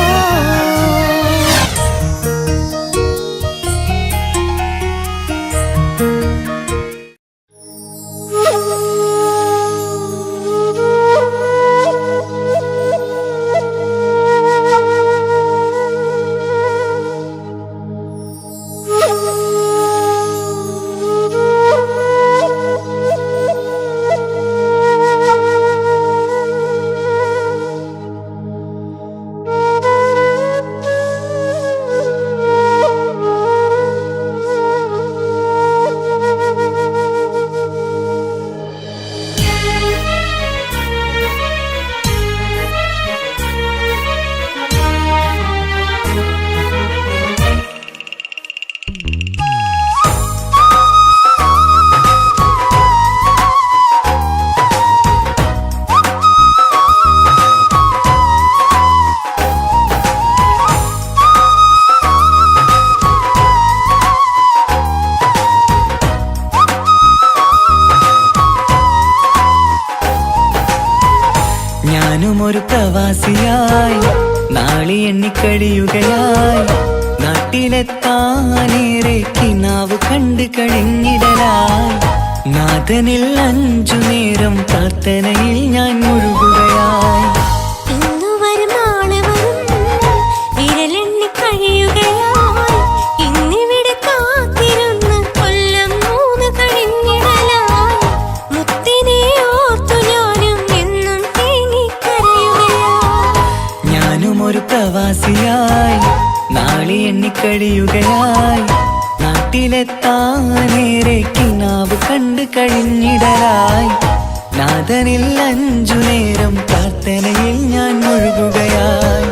പ്രവാസിയായി നാളി എണ്ണിക്കഴിയുകയായി നാട്ടിലെത്താനേറെ കിനാവ് കണ്ടു കഴിഞ്ഞിടലായി നാഥനിൽ 5 നേരം പ്രാർത്ഥനയിൽ ഞാൻ മുഴുകുകയായി ഇന്നു വരും നാളെ വരും വിരലെണ്ണി കഴിയുകയായി ഇന്നിവിടെ കാത്തിരുന്ന് കൊല്ലം 3 കഴിഞ്ഞിടലായി മുത്തിനെ ഓർത്തു ഞാനും എന്നും തേങ്ങിക്കരയുകയായി ഞാനും ഒരു പ്രവാസിയായി നാളി എണ്ണിക്കഴിയുകയായി നാട്ടിലെത്താനേറെ കിനാവ് കണ്ടു കഴിഞ്ഞിടലായി നാഥനിൽ 5 നേരം പ്രാർത്ഥനയിൽ ഞാൻ മുഴുകുകയായി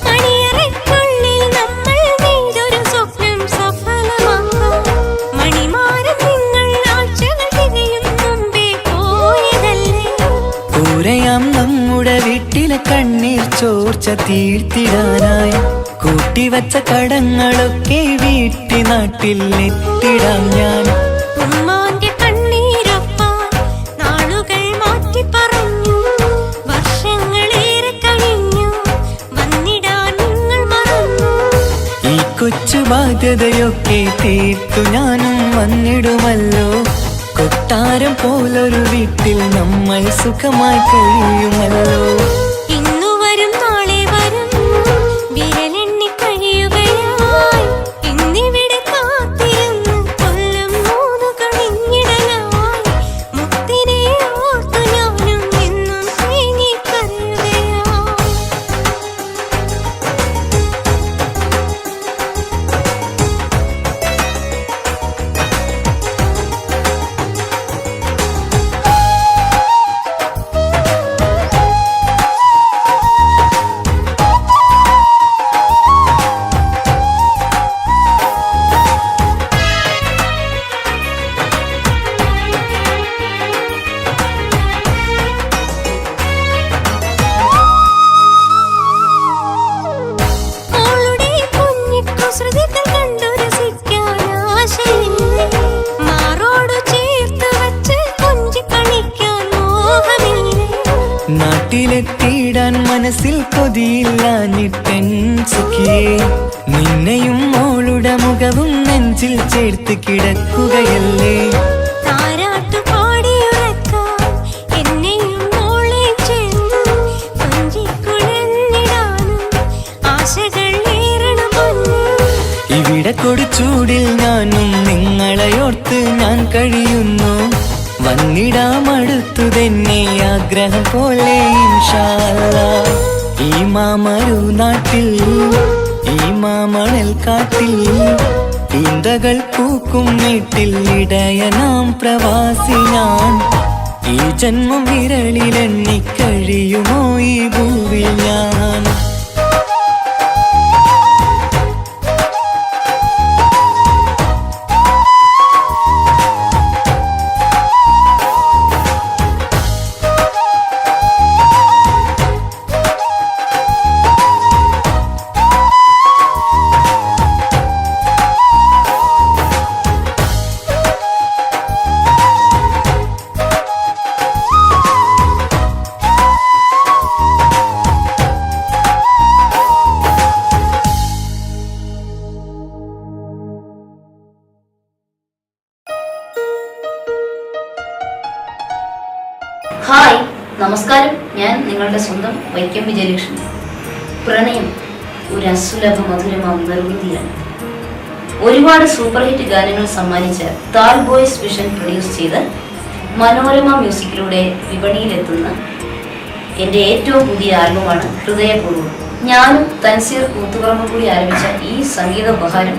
മണിയറയ്ക്കുള്ളിൽ നമ്മൾ നെയ്തൊരു സ്വപ്നം സഫലമാക്കാം മണിമാരം നിങ്ങൾ ആഴ്ചകൾ തികയും മുമ്പേ പോയതല്ലേ കൂരയാം നമ്മുടെ വീട്ടിലെ കണ്ണീർ ചോർച്ച തീർത്തിടാനായി കൂട്ടിവച്ച കടങ്ങളൊക്കെ വീട്ടി നാട്ടിൽ എത്തിടാം ഞാൻ ഉമ്മാന്റെ കണ്ണീരൊപ്പാൻ നാളുകൾ മാറ്റി പറഞ്ഞു വർഷങ്ങളേറെ കഴിഞ്ഞു വന്നിടാൻ നിങ്ങൾ മറന്നു ഈ കൊച്ചു ബാധ്യതയൊക്കെ തീർത്തു ഞാനും വന്നിടുമല്ലോ കൊട്ടാരം പോലൊരു വീട്ടിൽ നമ്മൾ സുഖമായി കഴിയുമല്ലോ ഇന്നു വരും നാളെ വരും വിരലെണ്ണി കഴിയുകയായി ഇന്നിവിടെ കാത്തിരുന്ന് കൊല്ലം 3 കഴിഞ്ഞിടലായി മുത്തിനെ ഓർത്തു ഞാനും എന്നും തേങ്ങിക്കരയുകയായി മോളുടെ കുഞ്ഞിക്കുസൃതികൾ കണ്ടു രസിക്കാൻ ആശയില്ലേ മാറോടു ചേർത്ത് വച്ച് കൊഞ്ചി കളിക്കാൻ മോഹമില്ലേ നാട്ടിലെത്തിയിടാൻ മനസ്സിൽ കൊതിയില്ലാഞ്ഞിട്ടൻ സുഖിയേ നിന്നെയും മോളുടെ മുഖവും നെഞ്ചിൽ ചേർത്ത് കിടക്കുകയല്ലേ താരാട്ടു പാടിയുറക്കാൻ എന്നെയും മോളെ ചേർത്ത് കൊഞ്ചിക്കുഴഞ്ഞിടാനും ആശകൾ ഏറണം പൊന്നു ഇവിടെ കൊടുച്ചൂടിൽ ഞാനും നിങ്ങളെയോർത്ത് ഞാൻ കഴിയുന്നു വന്നിടാമടുത്തു തന്നെ ആഗ്രഹം പോലെ ഇൻഷാ അല്ലാഹ്. ഈ മാമരു നാട്ടിൽ ഈ മാമണൽ കാട്ടിൽ ഈന്തകൾ പൂക്കും വീട്ടിൽ ഇടയനാം പ്രവാസി ഞാൻ ഈ ജന്മം വിരളിലെണ്ണി കഴിയുമോ ഈ ഭൂവിൽ ഞാൻ ഹായ് നമസ്കാരം, ഞാൻ നിങ്ങളുടെ സ്വന്തം വൈക്കം വിജയലക്ഷ്മി. പ്രണയം ഒരു അസുലഭ മധുരമാം നിർവൃതിയാണ്. ഒരുപാട് സൂപ്പർ ഹിറ്റ് ഗാനങ്ങൾ സമ്മാനിച്ച താൽ ബോയ്സ് വിഷൻ പ്രൊഡ്യൂസ് ചെയ്ത് മനോരമ മ്യൂസിക്കിലൂടെ വിപണിയിലെത്തുന്ന എൻ്റെ ഏറ്റവും പുതിയ ആൽബമാണ് ഹൃദയപൂർവ്വം. ഞാനും തൻസീർ കൂത്തുപറമ്പ് കൂടി ആരംഭിച്ച ഈ സംഗീത ഉപഹാരം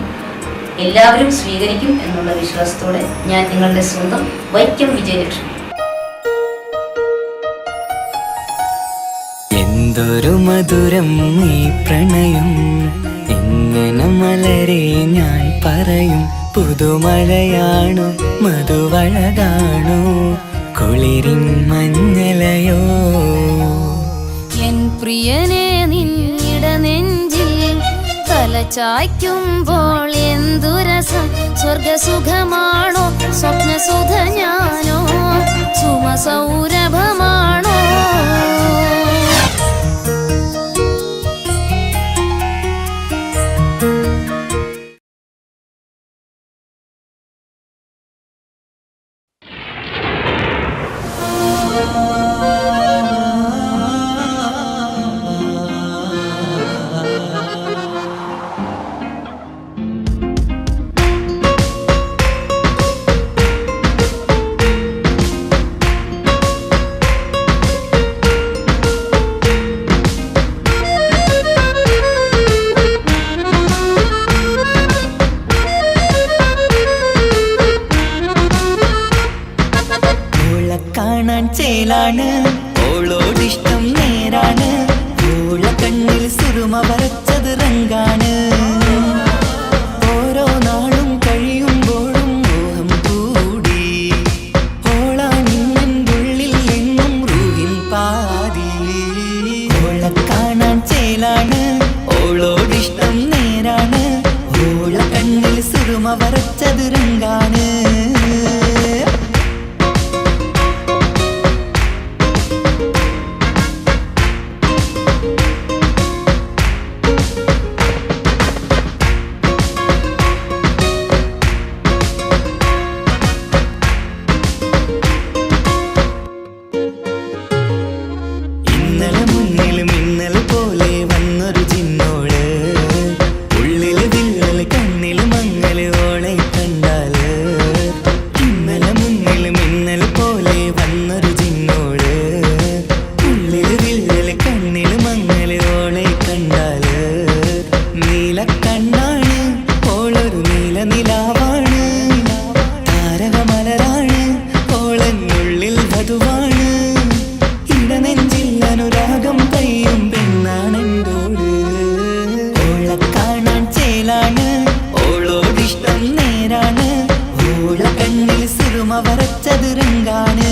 എല്ലാവരും സ്വീകരിക്കും എന്നുള്ള വിശ്വാസത്തോടെ ഞാൻ നിങ്ങളുടെ സ്വന്തം വൈക്കം വിജയലക്ഷ്മി. എന്തൊരു മധുരം ഈ പ്രണയം, എങ്ങനെ മലരെ ഞാൻ പറയും. പുതുമഴയാണോ മധുവഴകാണോ കുളിരിൻ മഞ്ഞലയോ. എൻ പ്രിയനെ നിന്നിട നെഞ്ചിൽ തലചായ്ക്കുമ്പോൾ എന്തു രസം. സ്വർഗസുഖമാണോ സ്വപ്നസുധ ഞാനോ സുമസൗരഭമാണോ. കാണാൻ ചേലാണ്, ഓളോടിഷ്ടം നേരാണ്. ഓള കണ്ണിൽ സുറുമ വരച്ചത് റങ്കാണ്. ഓരോ നാളും കഴിയുമ്പോഴും മോഹം കൂടി. ഓളാണിന്നുള്ളിൽ എന്നും റൂഹിൻ പാതി. ഓള കാണാൻ ചേലാണ്, ഓളോടിഷ്ടം നേരാണ്. ഓള കണ്ണിൽ സുറുമ വരച്ചത് റങ്കാണ്. വരച്ചത് രംഗാണ്.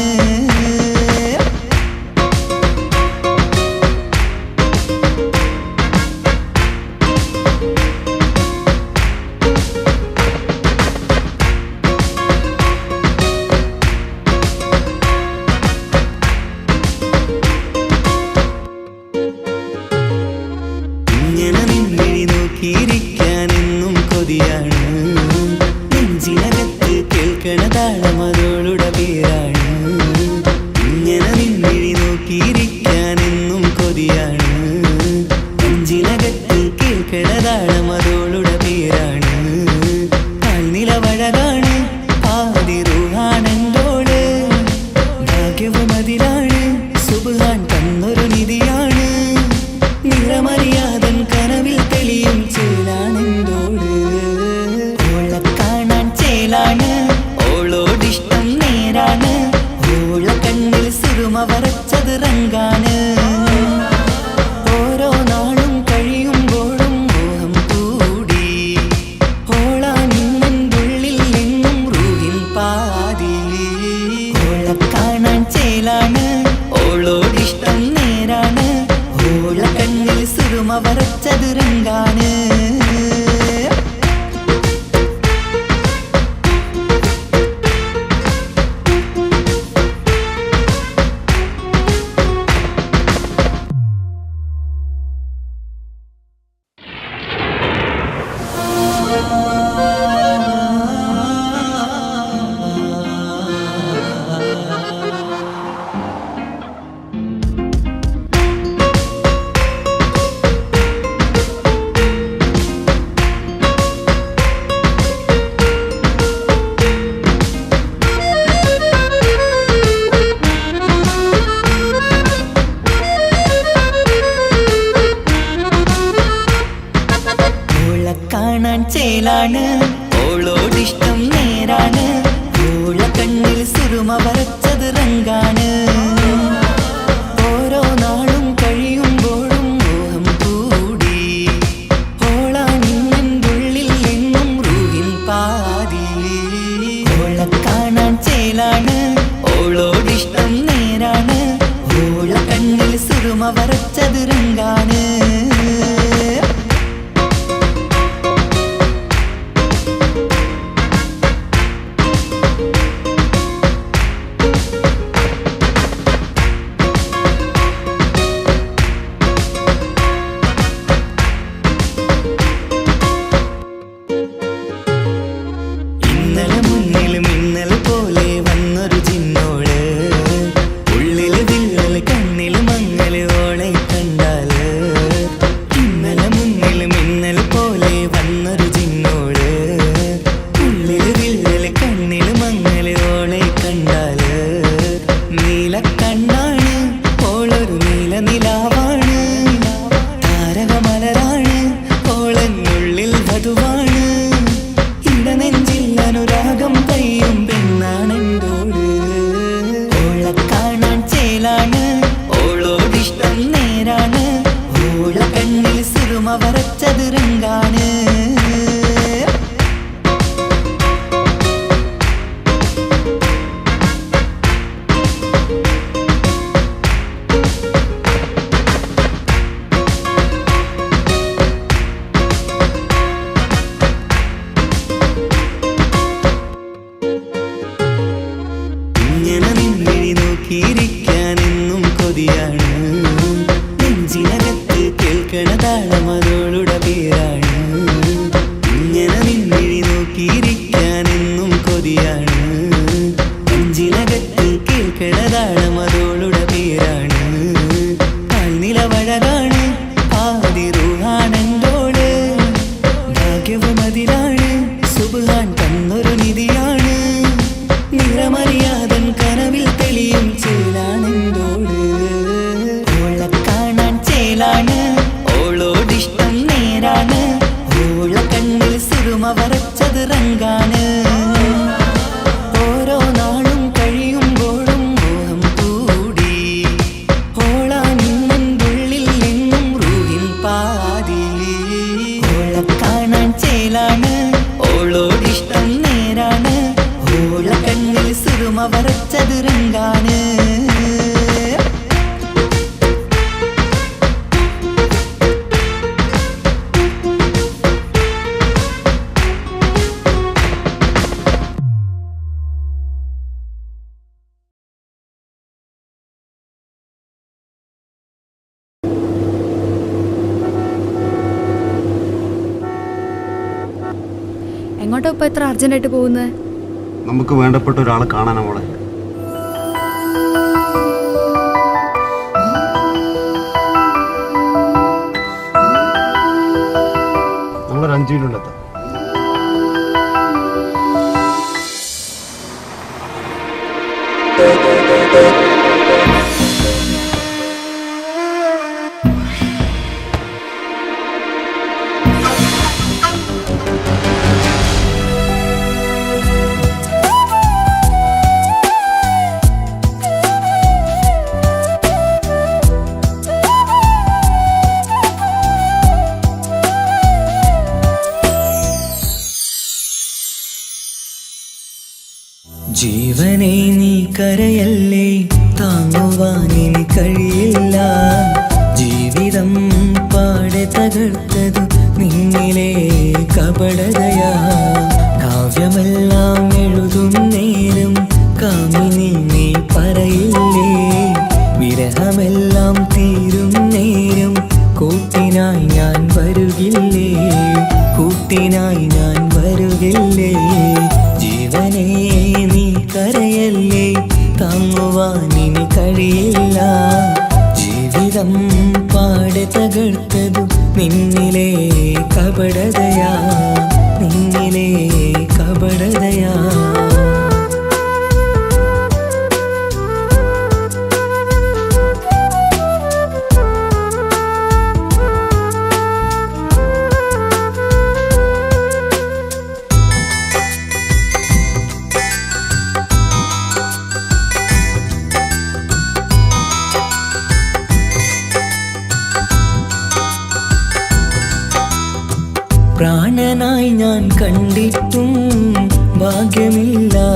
ഇങ്ങനെ നിന്നിഴി നോക്കിയിരിക്കാനെന്നും കൊതിയാണ്. നെഞ്ചിനകത്ത് കേൾക്കണ താളമതോളുടെ പേരാണ്. ഇങ്ങനെ നിന്നിഴി നോക്കിയിരിക്കാനെന്നും കൊതിയാണ്. നെഞ്ചിനകത്ത് കേൾക്കണ താളമതോളുടെ പേരാണ്. കാൽനിലവഴകാണ്, പാതി റൂഹാണെന്തോള്. ഭാഗ്യവും അതിലാണ്, സുബ്ഹാൻ തന്നൊരു നിധിയാണ്. നിറമറിയാതൻ കനവിൽ തെളിയും ചേലാണെന്തോട്. ഓളെ കാണാൻ ചേലാണ്, ഓളോടിഷ്ടം നേരാണ്. ഓള കണ്ണിൽ സുറുമ വരച്ചത് റങ്കാണ്. ഓരോ നാളും കഴിയുമ്പോഴും മോഹം കൂടി. ഓളാണിന്നുള്ളിൽ എന്നും റൂഹിൻ പാതി. ഓളെ കാണാൻ ചേലാണ്, ഓളോടിഷ്ടം നേരാണ്. ഓള കണ്ണിൽ സുറുമ വരച്ചത് രംഗാണ്. കാണാൻ ചേലാണ്, ഓളോടിഷ്ടം നേരാണ്. ഓള കണ്ണിൽ സുറുമ വരച്ചത് റങ്കാണ്. ഓരോ നാളും കഴിയുമ്പോൾ രംഗാണ്. ഇന്നലെ മുന്നിൽ മിന്നൽ പോലെ വന്നൊരു ചിന്നോള്, ഉള്ളില് വിള്ളൽ കണ്ണിൽ മങ്ങൽ ഓളെ കണ്ടാല്. ഇന്നലെ മുന്നിൽ മിന്നൽ പോലെ വന്നൊരു ചിന്നോള്, ഉള്ളില് വിള്ളൽ കണ്ണിൽ മങ്ങൽ ഓളെ കണ്ടാല്. നീല കണ്ണാണ് ഓളൊരു നീല നിലാവാണ്, താരകമലരാണ് ഓളെന്നുള്ളിൽ വധുവാണ്. ഇടനെഞ്ചിൽ അനുരാഗം പെയ്യും പെണ്ണാണെന്തോട്. ഓളെ കാണാൻ ചേലാണ്, ഓളോടിഷ്ടം നേരാണ്, ഓള കണ്ണിൽ സുറുമ വരച്ചത് രംഗാണ്. ഇങ്ങനെ നിന്നിഴി നോക്കിയിരിക്കാനെന്നും കൊതിയാണ്, നെഞ്ചിനകത്ത് കേൾക്കണ താളം അതോളുടെ പേരാണ്. ഇങ്ങനെ നിന്നിഴി നോക്കിയിരിക്കാനെന്നും കൊതിയാണ്, നെഞ്ചിനകത്ത് കേൾക്കണ താളം അതോളുടെ പേരാണ്. കാൽനിലവഴകാണ് ആദിറുഹാണെന്തോള്, ഭാഗ്യവും അതിലാണ് സുബ്ഹാൻ തന്നൊരു നിധിയാണ്. നിറമറിയാതൻ കനവിൽ തെളിയും ചേലാണെന്തോട്. ഓളെ കാണാൻ ചേലാണ്, ഓളോടിഷ്ടം നേരാണ്, ഓള കണ്ണിൽ സുറുമ വരച്ചത് രംഗാണ്. ഓരോ നാളും കഴിയുമ്പോഴും മോഹം കൂടി, ഓളാനിന്നുള്ളിൽ നിന്നും റൂഹിൻ പാതി. ഓളെ കാണാൻ ചേലാണ്, ഓളോടിഷ്ടം നേരാണ്, ഓള കണ്ണിൽ സുറുമ വരച്ചത് രംഗാണ്. എങ്ങോട്ടാ ഇപ്പൊ ഇത്ര അർജന്റായിട്ട് പോകുന്നത്? നമുക്ക് വേണ്ടപ്പെട്ട ഒരാളെ കാണാനാ മോളെ. നമ്മളൊരു 5 മിനിറ്റ് എത്താം. ജീവനെ നീ കരയല്ലേ, താങ്ങുവാനിനി കഴിയില്ല. ജീവിതം പാടെ തകർത്തതു നിന്നിലെ കപടതയാ. കാവ്യമെല്ലാം എഴുതും നേരം കാമിനി നീ പറയില്ലേ, വിരഹമെല്ലാം തീരും നേരം കൂട്ടിനായി ഞാൻ വരുകില്ലേ, കൂട്ടിനായി ഞാൻ വരുകില്ലേ. ജീവനെ നീ കരയല്ലേ, താങ്ങുവാനിനി കഴിയില്ല. ജീവിതം പാടെ തകർത്തതു നിന്നിലെ കപടതയാ, നിന്നിലെ കപടതയാ. പ്രാണനായി ഞാൻ കണ്ടിട്ടും ഭാഗ്യമില്ലാതായില്ലേ,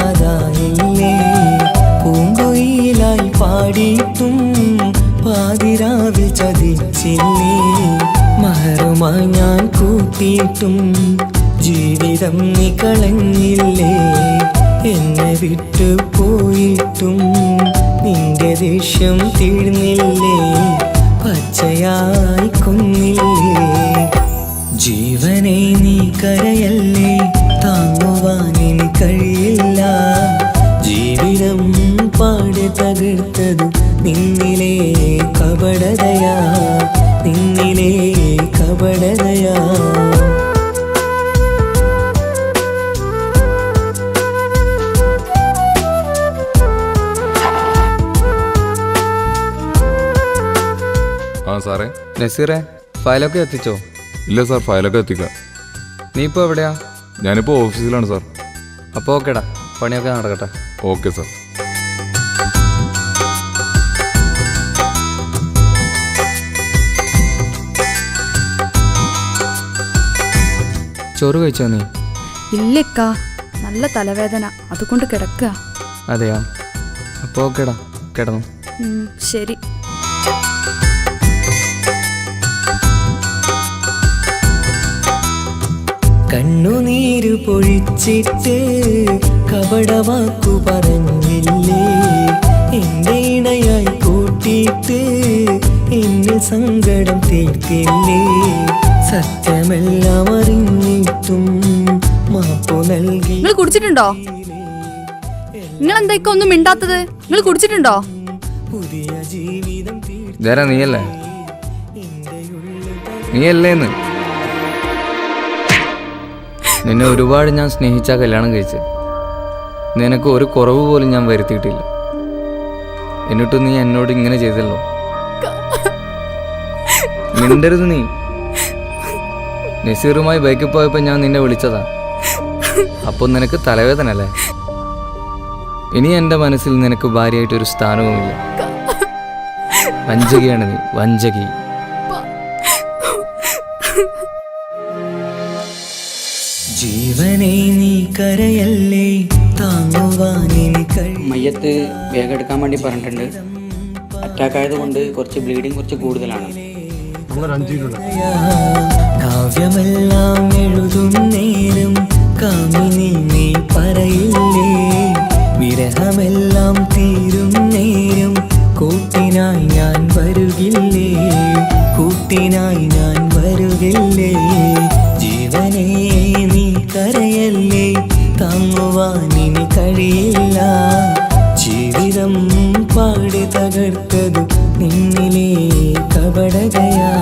പൂങ്കുയിലായി പാടിയിട്ടും പാതിരാവിൽ ചതിച്ചില്ലേ മഹറുമായി ഞാൻ കൂട്ടിയിട്ടും ജീവിതം നീ കളഞ്ഞില്ലേ എന്നെ വിട്ടു പോയിട്ടും നിന്റെ ദേഷ്യം തീർന്നില്ലേ പച്ചയായി കൊന്നില്ലേ ജീവനെ നീ കരയല്ലേ താങ്ങുവാൻ ഇനി കഴിയില്ല ജീവിതം പാടെ തകർത്തത് നിന്നിലെ കപടതയാ നിന്നിലെ കപടതയാ ആ സാറേ. നസീറെ ഫയലൊക്കെ എത്തിച്ചോ? ഇല്ല സാർ, ഫയലൊക്കെ എത്തിക്കാം. നീ ഇപ്പോൾ എവിടെയാ? ഞാനിപ്പോൾ ഓഫീസിലാണ് സാർ. അപ്പോൾ ഓക്കേടാ, പണിയൊക്കെ നടക്കട്ടെ. Okay sir. ചോറ് കഴിച്ചോ നീ? ഇല്ലക്കാ, നല്ല തലവേദന, അതുകൊണ്ട് കിടക്കുക. അതെയോ? അപ്പോൾ ഓക്കേടാ, കിടന്നു. ശരി. കണ്ണുനീര് പൊഴിച്ചിട്ട് കപടവാക്കു പറഞ്ഞില്ലേ എന്റെ ഇണയായി കൂട്ടിയിട്ട് എന്നിൽ സങ്കടം തീർത്തില്ലേ സത്യമെല്ലാം അറിഞ്ഞിട്ടും മാപ്പു നൽകി. നിങ്ങൾ കുടിച്ചിട്ടുണ്ടോ? നിങ്ങൾ എന്തൊക്കെ ഒന്നും മിണ്ടാത്തത്? നിങ്ങൾ കുടിച്ചിട്ടുണ്ടോ? പുതിയ ജീവിതം ഇതാരാ? നീയല്ലേ? നീയല്ലേന്ന്? നിന്നെ ഒരുപാട് ഞാൻ സ്നേഹിച്ചാ കല്യാണം കഴിച്ച്. നിനക്ക് ഒരു കുറവ് പോലും ഞാൻ വരുത്തിയിട്ടില്ല. എന്നിട്ടും നീ എന്നോട് ഇങ്ങനെ ചെയ്തല്ലോ. മിണ്ടരുത് നീ. നസീറുമായി ബൈക്കിൽ പോയപ്പോൾ ഞാൻ നിന്നെ വിളിച്ചതാ. അപ്പോൾ നിനക്ക് തലവേദന അല്ലേ? ഇനി എൻ്റെ മനസ്സിൽ നിനക്ക് ഭാര്യയായിട്ടൊരു സ്ഥാനവുമില്ല. വഞ്ചകിയാണ് നീ, വഞ്ചകി. ജീവനെ നീ കരയല്ലേ താങ്ങുവാൻ ഇനി കഴിയും. മയ്യത്ത് വേഗം എടുക്കാൻ വേണ്ടി പറഞ്ഞിട്ടുണ്ട്. അറ്റാക്ക് ആയതുകൊണ്ട് കുറച്ച് ബ്ലീഡിങ് കുറച്ച് കൂടുതലാണ്. നമ്മളൊരു 5 മിനിറ്റ്. കാവ്യമെല്ലാം എഴുതും നേരം കാമിനി നീ പറയില്ലേ വിരഹമെല്ലാം തീരും നേരം കൂട്ടിനായി ഞാൻ വരുകില്ലേ കൂട്ടിനായി ഞാൻ വരുകില്ലേ ജീവനെ നീ കരയല്ലേ താങ്ങുവാൻ ഇനി കഴിയില്ല ജീവിതം പാടി തകർത്തത് നിന്നിലെ കപടതയാ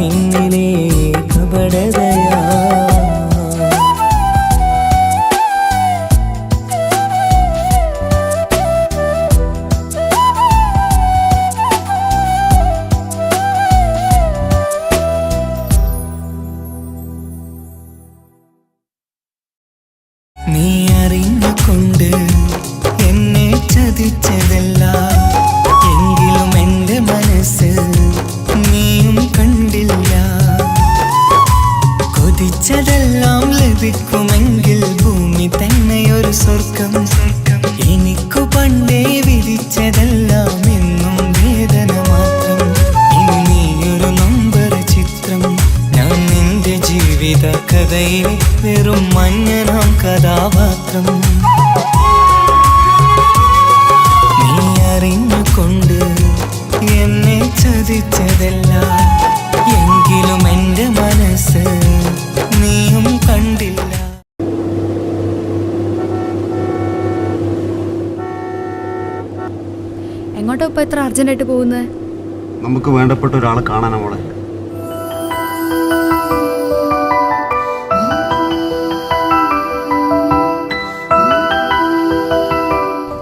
നിന്നിലെ കപടതയാ. നീ അറിഞ്ഞുകൊണ്ട് എന്നെ ചതിച്ചതല്ല എങ്കിലും എൻ്റെ മനസ്സ് നീയും കണ്ടില്ല കൊതിച്ചതെല്ലാം ലഭിക്കുമെങ്കിൽ ഭൂമി തന്നെ ഒരു സ്വർഗം എനിക്കു പണ്ടേ വിധിച്ചതെല്ലാം എന്നും വേദന മാത്രം ഇനി നീയൊരു നമ്പർ ചിത്രം ഞാൻ നിന്റെ ജീവിത കഥയിൽ വെറും മഞ്ഞനാം കഥാപാത്രം നീ അറിഞ്ഞുകൊണ്ട് എന്നെ ചതിച്ചതല്ല എങ്കിലും എൻ്റെ മനസ്സ് നീയും കണ്ടില്ല. എങ്ങോട്ടാ ഇപ്പൊ എത്ര അർജന്റായിട്ട് പോകുന്നത്? നമുക്ക് വേണ്ടപ്പെട്ട ഒരാളെ കാണാനാ മോളെ.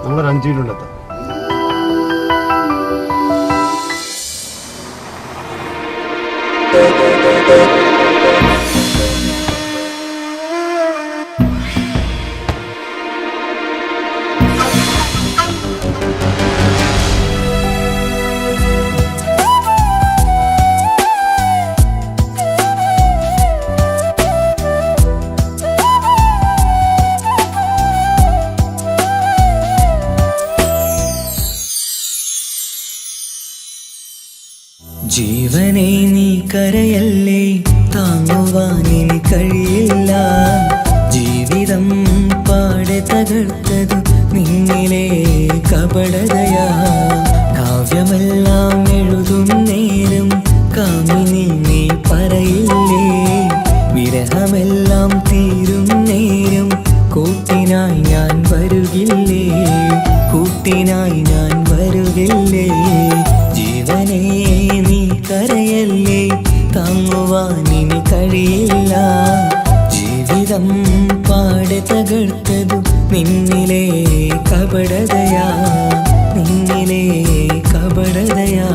നമ്മളൊരു 5 മിനിറ്റ് എത്താം. കരയല്ലേ താങ്ങുവാനിനി കഴിയില്ല ജീവിതം പാടെ തകർത്തതു നിന്നിലെ കപടതയാ കാവ്യമെല്ലാം എഴുതും നേരം കാമിനി നീ പറയില്ലേ വിരഹമെല്ലാം തീരും നേരം കൂട്ടിനായി ഞാൻ വരുകില്ലേ കൂട്ടിനായി ഞാൻ വരുകില്ലേ ജീവനേ നീ കരയല്ലേ താങ്ങുവാനിനി കഴിയില്ല ജീവിതം പാടെ തകർത്തതു നിന്നിലെ കപടതയാ നിന്നിലെ കപടതയാ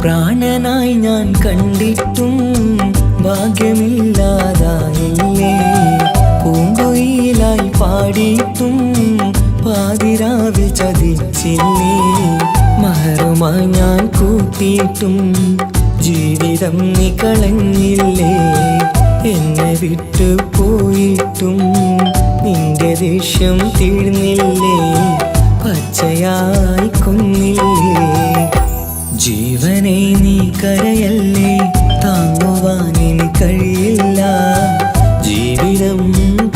പ്രാണനായി ഞാൻ കണ്ടിട്ടും ഭാഗ്യമില്ലാതായില്ലേ പൂങ്കൊയിലായി പാടിയിട്ടും പാതിരാവിൽ ചതിച്ചില്ലേ മഹറുമായി ഞാൻ കൂട്ടിയിട്ടും ജീവിതം നീ കളഞ്ഞില്ലേ എന്നെ വിട്ടു പോയിട്ടും നിന്റെ ദേഷ്യം തീർന്നില്ലേ പച്ചയായി കൊന്നില്ലേ ജീവനേ നീ കരയല്ലേ താങ്ങുവാനിനി കഴിയില്ല ജീവിതം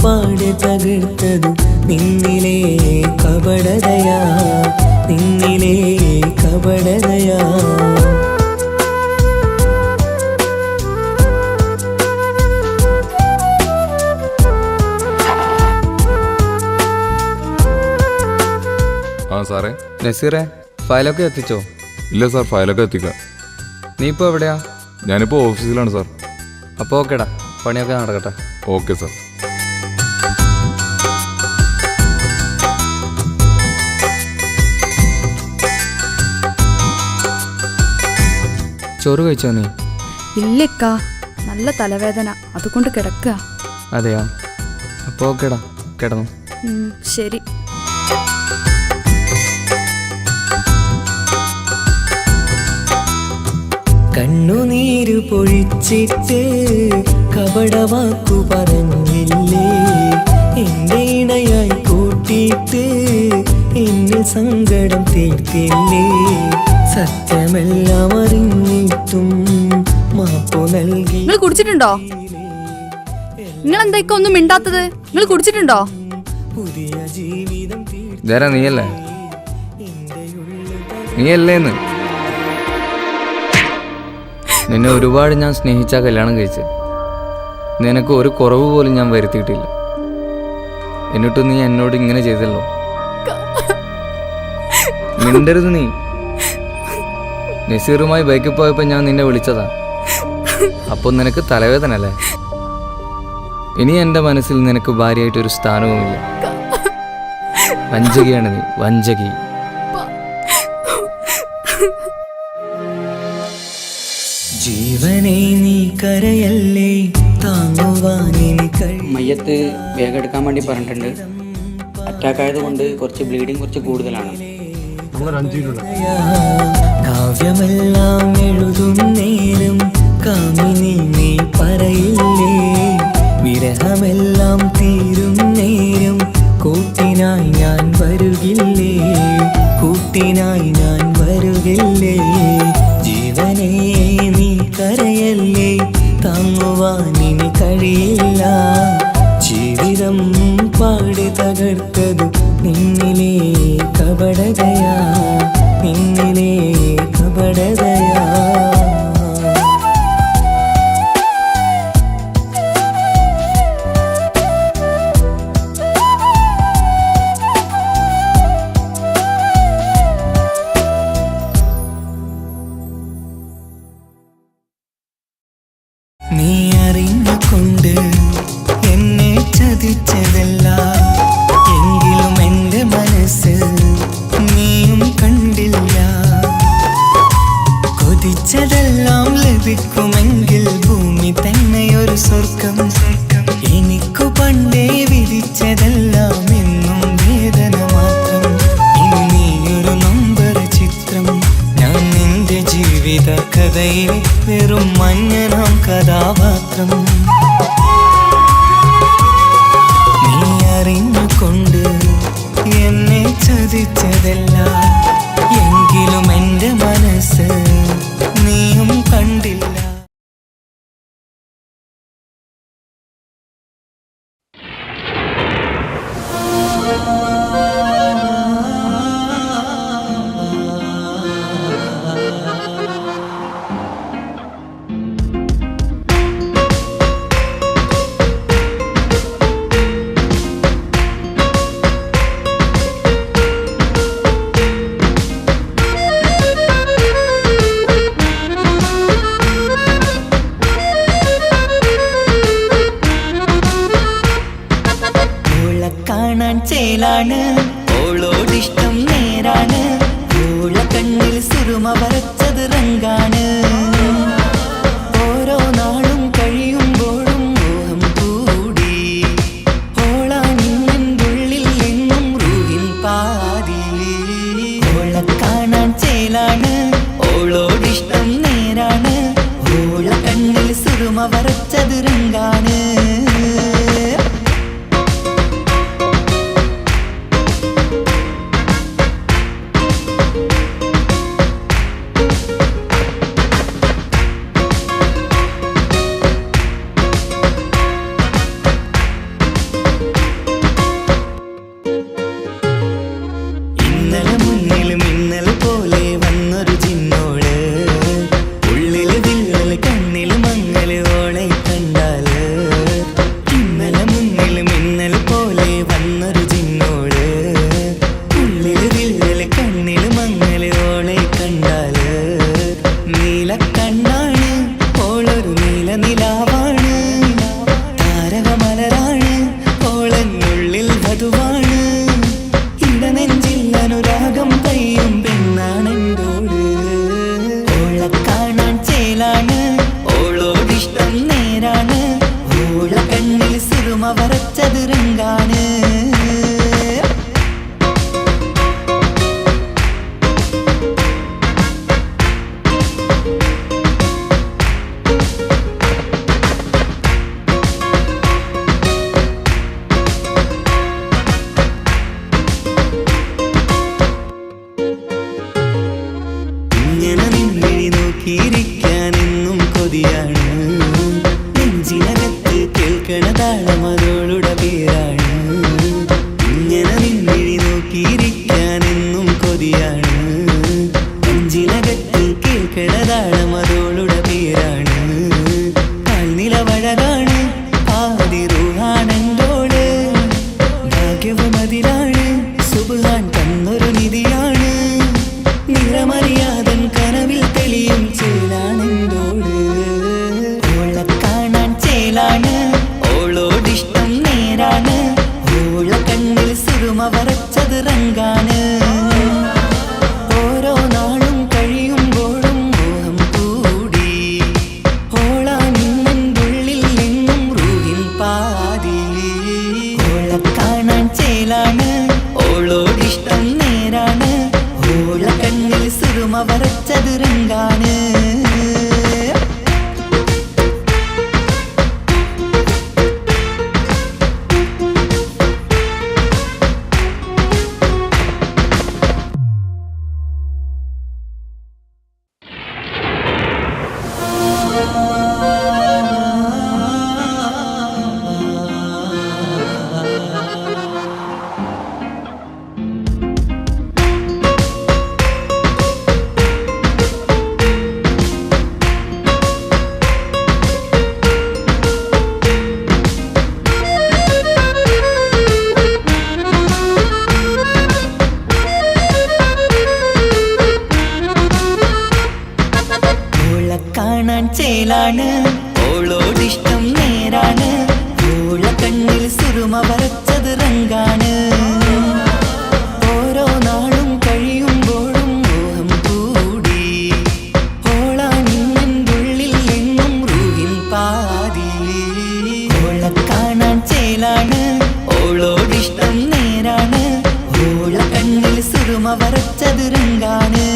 പാടെ തകർത്തതു നിന്നിലെ കപടതയാ നിന്നിലെ കപടതയാ ആ സാറേ. നസീറേ ഫയലൊക്കെ എത്തിച്ചോ? ഇല്ല സാർ, ഫയലൊക്കെ എത്തിക്കാം. നീ ഇപ്പോൾ എവിടെയാ? ഞാനിപ്പോൾ ഓഫീസിലാണ് സാർ. അപ്പോൾ ഓക്കേടാ, പണിയൊക്കെ നടക്കട്ടെ. Okay sir. ചോറ് കഴിച്ചോ നീ? ഇല്ലക്കാ, നല്ല തലവേദന, അതുകൊണ്ട് കിടക്കുക. അതെയാ? അപ്പോൾ ഓക്കേടാ, കിടന്നു. ശരി. കണ്ണുനീര് പൊഴിച്ചിട്ട് കപടവാക്കു പറഞ്ഞില്ലേ എന്റെ ഇണയായി കൂട്ടിയിട്ട് എന്നിൽ സങ്കടം തീർത്തില്ലേ സത്യമെല്ലാം അറിഞ്ഞിട്ടും മാപ്പു നൽകി. നിങ്ങൾ കുടിച്ചിട്ടുണ്ടോ? നിങ്ങൾ എന്താ ഒന്നും മിണ്ടാത്തത്? നിങ്ങൾ കുടിച്ചിട്ടുണ്ടോ? പുതിയ ജീവിതം ഇതാരാ? നീയല്ലേ? നീയല്ലേന്ന്? നിന്നെ ഒരുപാട് ഞാൻ സ്നേഹിച്ചാ കല്യാണം കഴിച്ച്. നിനക്ക് ഒരു കുറവ് പോലും ഞാൻ വരുത്തിയിട്ടില്ല. എന്നിട്ടും നീ എന്നോട് ഇങ്ങനെ ചെയ്തല്ലോ. മിണ്ടരുത് നീ. നസീറുമായി ബൈക്കിൽ പോയപ്പോൾ ഞാൻ നിന്നെ വിളിച്ചതാ. അപ്പോൾ നിനക്ക് തലവേദന അല്ലേ? ഇനി എൻ്റെ മനസ്സിൽ നിനക്ക് ഭാര്യയായിട്ടൊരു സ്ഥാനവുമില്ല. വഞ്ചകിയാണ് നീ, വഞ്ചകി. ജീവനേ നീ കരയല്ലേ താങ്ങുവാനിനി മയ്യത്ത് വേഗം എടുക്കാൻ വേണ്ടി പറഞ്ഞിട്ടുണ്ട്. അറ്റാക്ക് ആയതുകൊണ്ട് കുറച്ച് ബ്ലീഡിങ് കുറച്ച് കൂടുതലാണ്. കാവ്യമെല്ലാം എഴുതും നേരം കാമിനി നീ പറയില്ലേ വിരഹമെല്ലാം തീരും നേരം കൂട്ടിനായി ഞാൻ വരുകില്ലേ കൂട്ടിനായി ഞാൻ വരുകില്ലേ ജീവനേ നീ കരയല്ലേ താങ്ങുവാനിനി കഴിയില്ല ജീവിതം പാടി തകർത്തതു നിന്നിലെ കപടതയാ നിന്നിലെ കപടതയാ നീ അറിഞ്ഞുകൊണ്ട് എന്നെ ചതിച്ചതല്ല എങ്കിലും എൻ്റെ മനസ്സ് നീയും കണ്ടു കനവിലെ വെറും മഞ്ഞനാം കഥാപാത്രം. നീ അറിഞ്ഞുകൊണ്ട് എന്നെ ചതിച്ചതല്ല, എങ്കിലും എൻ്റെ മനസ്സ് നീയും കണ്ടില്ല. കാണാൻ ചേലാണ്, ഓളോടിഷ്ടം നേരാണ്, ഓള കണ്ണിൽ സുറുമ വരച്ചത് റങ്കാണ്. ഓരോ നാളും കഴിയുമ്പോഴും മോഹം കൂടി, ഓളാണിന്നുള്ളിൽ എന്നും റൂഹിൻ പാതി. ഓള കാണാൻ ചേലാണ്, ഓളോടിഷ്ടം നേരാണ്, ഓള കണ്ണിൽ സുറുമ വരച്ചത് റങ്കാണ്. വരച്ചത് രംഗാണ്. ഇങ്ങനെ നിന്നിഴി നോക്കിയിരിക്കാനെന്നും കൊതിയാണ്, നെഞ്ചിനകത്ത് കേൾക്കണ താളം അതോളുടെ പേരാണ്. ഇങ്ങനെ നിന്നിഴി നോക്കിയിരിക്കാനെന്നും കൊതിയാണ്, നെഞ്ചിനകത്ത് കേൾക്കണ താളം അതോളുടെ പേരാണ്. കാൽനിലവഴകാണ്, ആദി റൂഹാണെന്തോള്, ഭാഗ്യവും അതിലാണ്, സുബ്ഹാൻ തന്നൊരു നിധിയാണ്. നിറമറിയാതൻ കനവിൽ തെളിയും ചേലാണെന്തോള്. ഓളെ കാണാൻ ചേലാണ്, ഓളോടിഷ്ടം നേരാണ്, ഓള കണ്ണിൽ സുറുമ വരച്ചത് റങ്കാണ്. ഓരോ നാളും കഴിയുമ്പോഴും മോഹം കൂടി, ഓളാണിന്നുള്ളിൽ എന്നും റൂഹിൻ പാതി. ഓളെ കാണാൻ ചേലാണ്, ഓളോടിഷ്ടം നേരാണ്, ഓള കണ്ണിൽ സുറുമ വരച്ചത് രംഗാണ്. കാണാൻ ചേലാണ്, ഓളോടിഷ്ടം നേരാണ്, ഓള കണ്ണിൽ സുറുമ വരച്ചത് റങ്കാണ്. ഓരോ നാളും കഴിയുമ്പോഴും മോഹം കൂടി, ഓളാണിന്നുള്ളിൽ എന്നും റൂഹിൻ പാതി. ഓളെ കാണാൻ ചേലാണ്, ഓളോടിഷ്ടം നേരാണ്, ഓള കണ്ണിൽ സുറുമ വരച്ചത് റങ്കാണ്.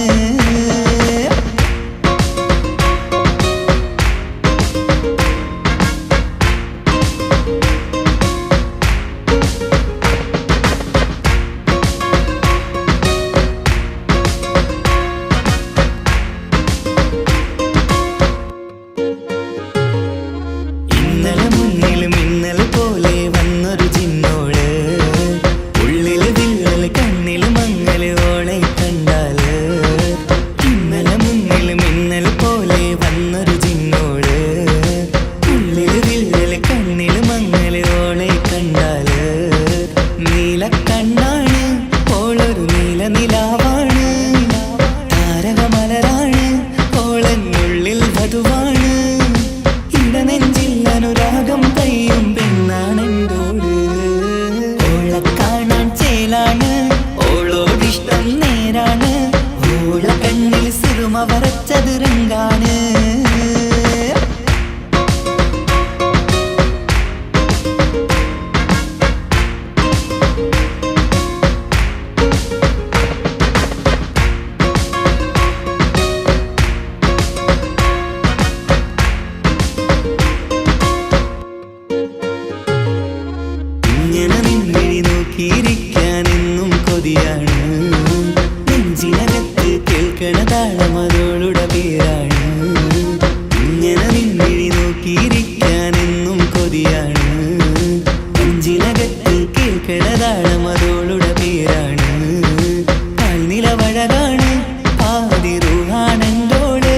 നിൻമിഴി നോക്കിയിരിക്കാൻ എന്നും കൊതിയാണ് നെഞ്ചിനകത്ത് കേൾക്കണ താളം അതോളുടെ പേരാണ് ഇങ്ങനെ നിൻമിഴി നോക്കിയിരിക്കാൻ എന്നും കൊതിയാണ് നെഞ്ചിനകത്ത് കേൾക്കണ താളം അതോളുടെ പേരാണ് കാൽനിലവഴകാണ് ആദിറുഹാണെന്തോട്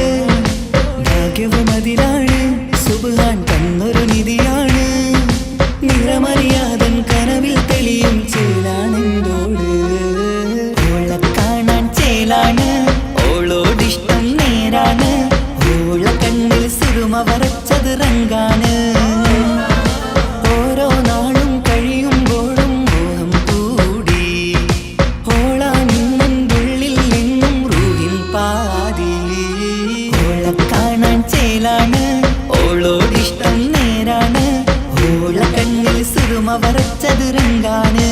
ഭാഗ്യവും അതിലാണ് സുബ്ഹാൻ തന്നൊരു നിധിയാണ് നിറമറിയാതൻ കനവിൽ തെളിയും ചേലാണെന്തോട് ഓളെ കാണാൻ ചേലാണ് ഓളോടിഷ്ടം നേരാണ് ഓളെ കണ്ണിൽ സുറുമ വരച്ചത് റങ്കാണ് ഓരോ നാളും കഴിയുമ്പോഴും മോഹം കൂടി ഓളാ നിന്നുള്ളിൽ നിന്നും റൂഹിൻ പാതി ഓളെ കാണാൻ ചേലാണ് ഓളോടിഷ്ടം നേരാണ് ഓളെ കണ്ണിൽ സുറുമ വരച്ചത് രംഗാണ്